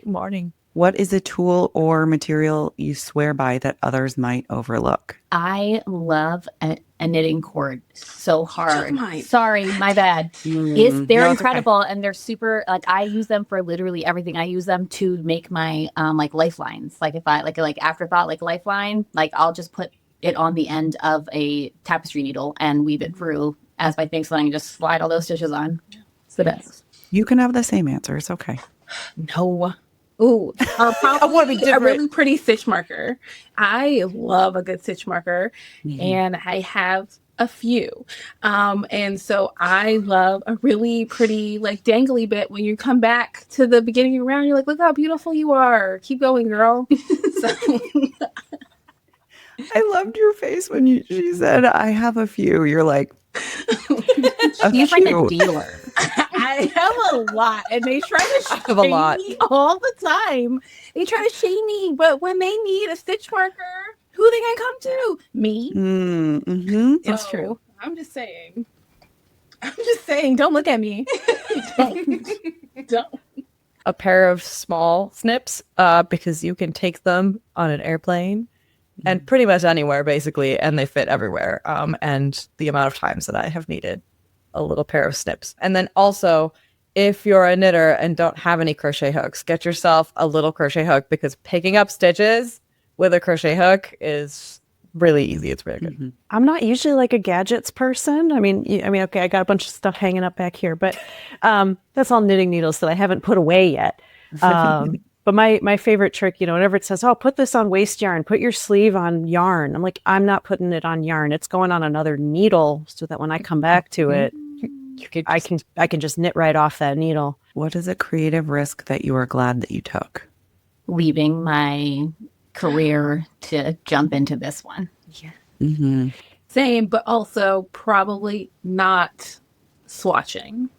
morning. What is a tool or material you swear by that others might overlook? I love a knitting cord so hard. mine. Sorry, my bad. They're No, it's okay. incredible and they're super, like, I use them for literally everything. I use them to make my like lifelines. Like if I like afterthought, like lifeline, like I'll just put it on the end of a tapestry needle and weave it through as my thing, so then I can just slide all those stitches on. It's the best. You can have the same answer. It's okay. No. Ooh, I probably want to be a different. really pretty stitch marker. I love a good stitch marker, Mhm. and I have a few. And so I love a really pretty, like, dangly bit when you come back to the beginning of your round. You're like, look how beautiful you are. Keep going, girl. So I loved your face when she said, I have a few. You're like, a She's like a few. dealer. I have a lot, and they try to have a shame lot. me all the time. They try to shame me, but when they need a stitch marker, who they gonna come to? Me. Mm-hmm. It's So, true. I'm just saying. Don't look at me. Don't. A pair of small snips, because you can take them on an airplane and pretty much anywhere, basically, and they fit everywhere. And the amount of times that I have needed a little pair of snips. And then also, if you're a knitter and don't have any crochet hooks, get yourself a little crochet hook, because picking up stitches with a crochet hook is really easy. It's very good. Mm-hmm. I'm not usually like a gadgets person. I mean, okay, I got a bunch of stuff hanging up back here, but that's all knitting needles that I haven't put away yet. But my favorite trick, whenever it says, "Oh, put this on waste yarn, put your sleeve on yarn," I'm like, I'm not putting it on yarn. It's going on another needle, so that when I come back to it, You could I can just knit right off that needle. What is a creative risk that you are glad that you took? Leaving my career to jump into this one. Mm-hmm. Same, but also probably not swatching.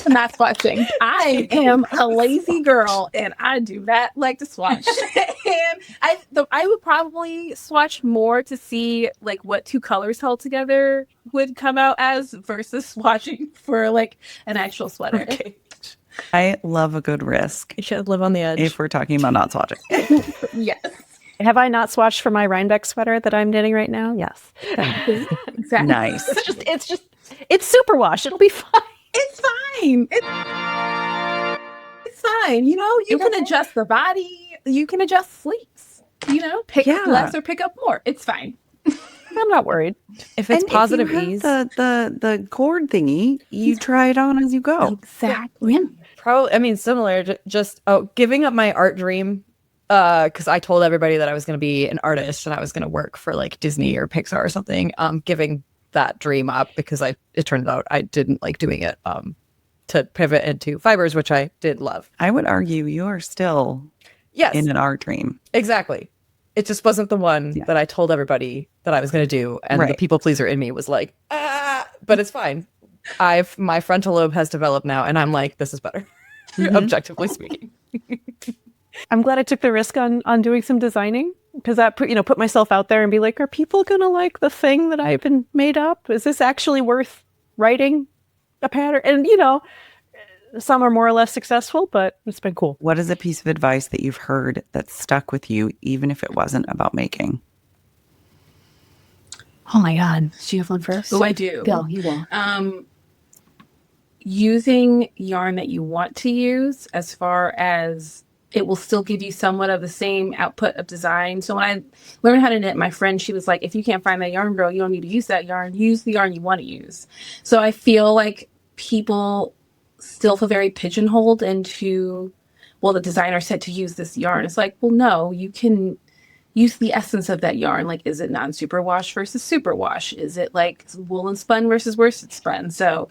Not swatching. I am a lazy girl, and I do not like to swatch. And I would probably swatch more to see like what two colors held together would come out as versus swatching for like an actual sweater. Okay. I love a good risk You should live on the edge. if we're talking about not swatching. Yes, Have I not swatched for my Rhinebeck sweater that I'm knitting right now? Yes. exactly. Nice. It's superwash. It'll be fine. It's fine. It's fine. You can adjust the body. You can adjust sleeves. Pick Yeah. less or pick up more. It's fine. I'm not worried. If it's And positive if you have ease, the cord thingy, you try it on as you go. Exactly. probably, I mean, similar, just giving up my art dream, because I told everybody that I was going to be an artist and I was going to work for like Disney or Pixar or something. Giving that dream up because it turned out I didn't like doing it. To pivot into fibers, which I did love. I would argue you are still Yes, in an art dream. exactly. It just wasn't the one that I told everybody that I was going to do, and the Right. people pleaser in me was like, but it's fine. My frontal lobe has developed now, and I'm like, this is better, objectively speaking. I'm glad I took the risk on doing some designing, because that put myself out there and be like, are people gonna like the thing that I've been made up? Is this actually worth writing a pattern? And some are more or less successful, but it's been cool. What is a piece of advice that you've heard that stuck with you, even if it wasn't about making? Oh my God. Do you have one first? Oh, I do. Go, you will. Using yarn that you want to use, as far as it will still give you somewhat of the same output of design. So when I learned how to knit, my friend, she was like, if you can't find that yarn, girl, you don't need to use that yarn. Use the yarn you want to use. So I feel like people still feel very pigeonholed into, well, the designer said to use this yarn. It's like, well, no, you can use the essence of that yarn. Like, is it non-superwash versus superwash? Is it like woolen spun versus worsted spun? So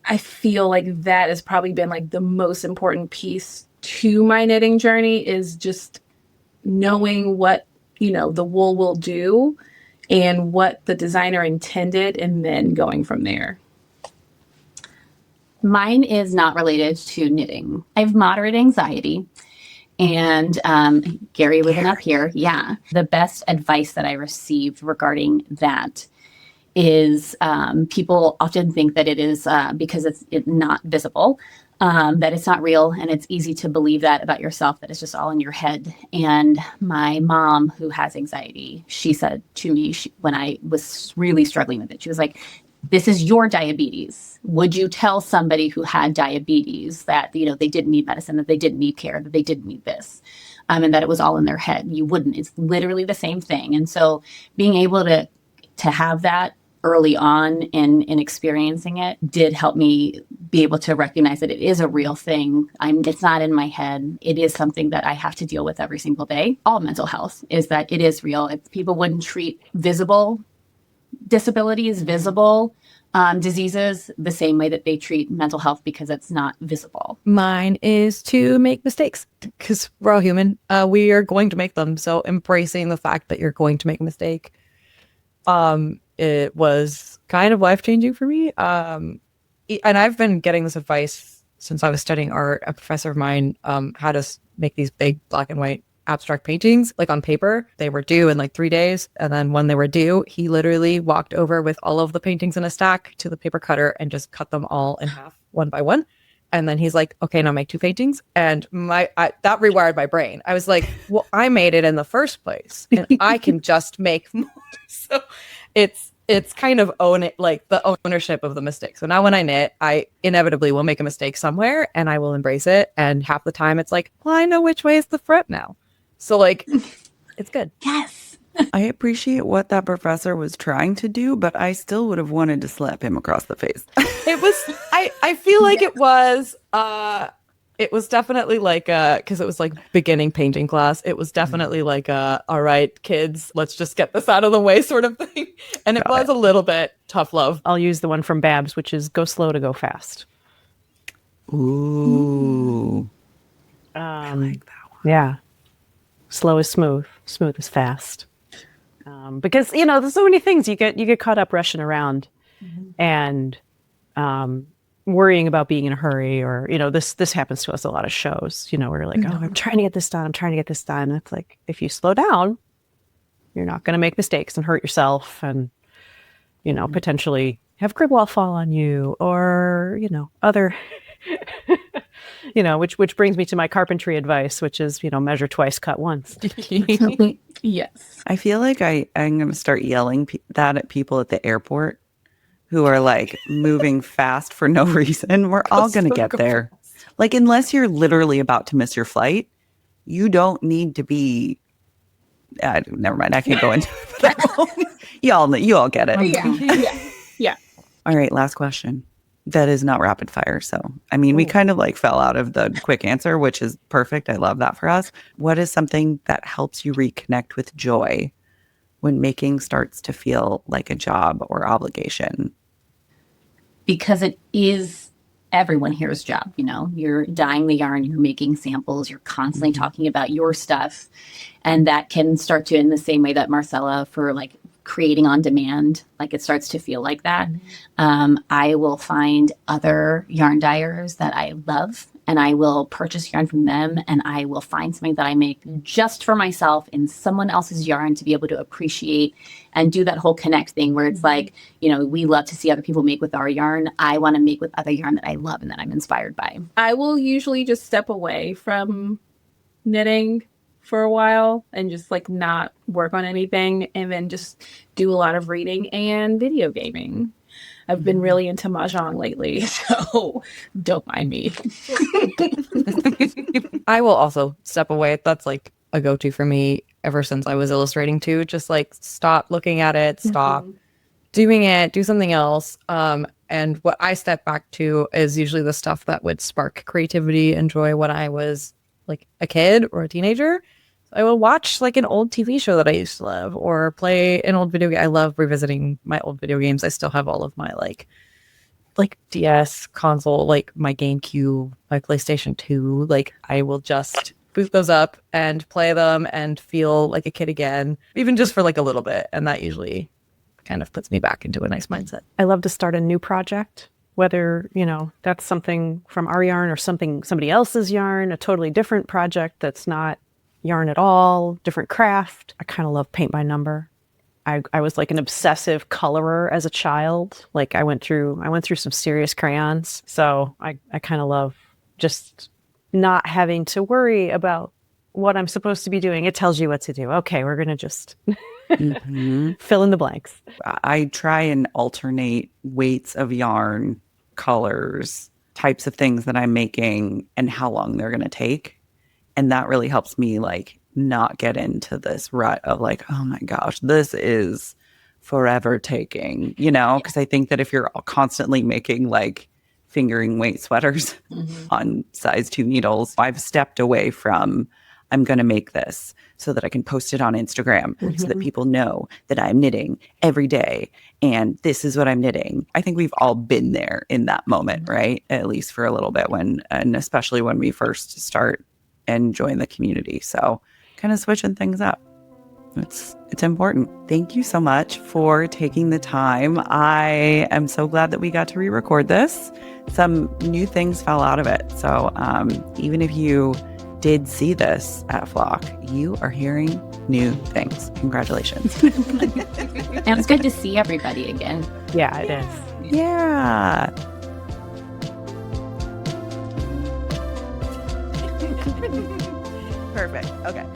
I feel like that has probably been like the most important piece to my knitting journey, is just knowing what, the wool will do and what the designer intended, and then going from there. Mine is not related to knitting. I have moderate anxiety. And Gary living up here, yeah. The best advice that I received regarding that is people often think that it is because it's not visible, that it's not real, and it's easy to believe that about yourself, that it's just all in your head. And my mom, who has anxiety, she said to me when I was really struggling with it, she was like, this is your diabetes. Would you tell somebody who had diabetes that, they didn't need medicine, that they didn't need care, that they didn't need this, and that it was all in their head? You wouldn't. It's literally the same thing. And so being able to have that early on in experiencing it did help me be able to recognize that it is a real thing. It's not in my head. It is something that I have to deal with every single day. All mental health is that it is real. If people wouldn't treat visible disabilities, visible diseases the same way that they treat mental health because it's not visible. Mine is to make mistakes because we're all human. We are going to make them. So embracing the fact that you're going to make a mistake. It was kind of life-changing for me. And I've been getting this advice since I was studying art. A professor of mine had us make these big black and white abstract paintings, like on paper. They were due in like 3 days. And then when they were due, he literally walked over with all of the paintings in a stack to the paper cutter and just cut them all in half one by one. And then he's like, okay, now make 2 paintings. And that rewired my brain. I was like, well, I made it in the first place and I can just make more. So it's kind of like the ownership of the mistake. So now when I knit, I inevitably will make a mistake somewhere and I will embrace it. And half the time it's like, well, I know which way is the front now. So like, it's good. Yes. I appreciate what that professor was trying to do, but I still would have wanted to slap him across the face. It was, I feel like it was definitely like because it was like beginning painting class. It was definitely like all right, kids, let's just get this out of the way sort of thing. And it was a little bit tough love. I'll use the one from Babs, which is go slow to go fast. Ooh. I like that one. Yeah. Slow is smooth. Smooth is fast. Because, there's so many things you get caught up rushing around and worrying about being in a hurry or, this happens to us a lot of shows, we're like, oh, I'm trying to get this done. I'm trying to get this done. And it's like, if you slow down, you're not going to make mistakes and hurt yourself and, potentially have crib wall fall on you or, other, which brings me to my carpentry advice, which is, measure twice, cut once. Yes. I feel like I'm going to start yelling that at people at the airport who are like moving fast for no reason. We're all going to get there. Like, unless you're literally about to miss your flight, you don't need to be. Never mind. I can't go into it. You all get it. Yeah. All right. Last question. That is not rapid fire. So, we kind of like fell out of the quick answer, which is perfect. I love that for us. What is something that helps you reconnect with joy when making starts to feel like a job or obligation? Because it is everyone here's job, you're dyeing the yarn, you're making samples, you're constantly talking about your stuff. And that can start to, in the same way that Marcella for like creating on demand, like it starts to feel like that. I will find other yarn dyers that I love and I will purchase yarn from them and I will find something that I make just for myself in someone else's yarn to be able to appreciate and do that whole connect thing where it's like, we love to see other people make with our yarn. I want to make with other yarn that I love and that I'm inspired by. I will usually just step away from knitting for a while and just like not work on anything and then just do a lot of reading and video gaming. I've been really into Mahjong lately, so don't mind me. I will also step away. That's like a go-to for me ever since I was illustrating too. Just like stop looking at it, stop doing it, do something else. And what I step back to is usually the stuff that would spark creativity and joy when I was like a kid or a teenager. I will watch like an old TV show that I used to love or play an old video game. I love revisiting my old video games. I still have all of my like DS console, like my GameCube, my PlayStation 2. Like I will just boot those up and play them and feel like a kid again, even just for like a little bit. And that usually kind of puts me back into a nice mindset. I love to start a new project, whether, that's something from our yarn or somebody else's yarn, a totally different project that's not yarn at all, different craft. I kind of love paint by number. I was like an obsessive colorer as a child. Like I went through some serious crayons. So I kind of love just not having to worry about what I'm supposed to be doing. It tells you what to do. Okay, we're going to just fill in the blanks. I try and alternate weights of yarn, colors, types of things that I'm making, and how long they're going to take. And that really helps me like not get into this rut of like, oh my gosh, this is forever taking, you know, because I think that if you're constantly making like fingering weight sweaters on size 2 needles, I've stepped away from, I'm going to make this so that I can post it on Instagram so that people know that I'm knitting every day and this is what I'm knitting. I think we've all been there in that moment, right? At least for a little bit and especially when we first start and join the community. So kind of switching things up. It's important. Thank you so much for taking the time. I am so glad that we got to re-record this. Some new things fell out of it. So even if you did see this at Flock, you are hearing new things. Congratulations. And it's good to see everybody again. Yeah, it is. Yeah. Perfect. Okay.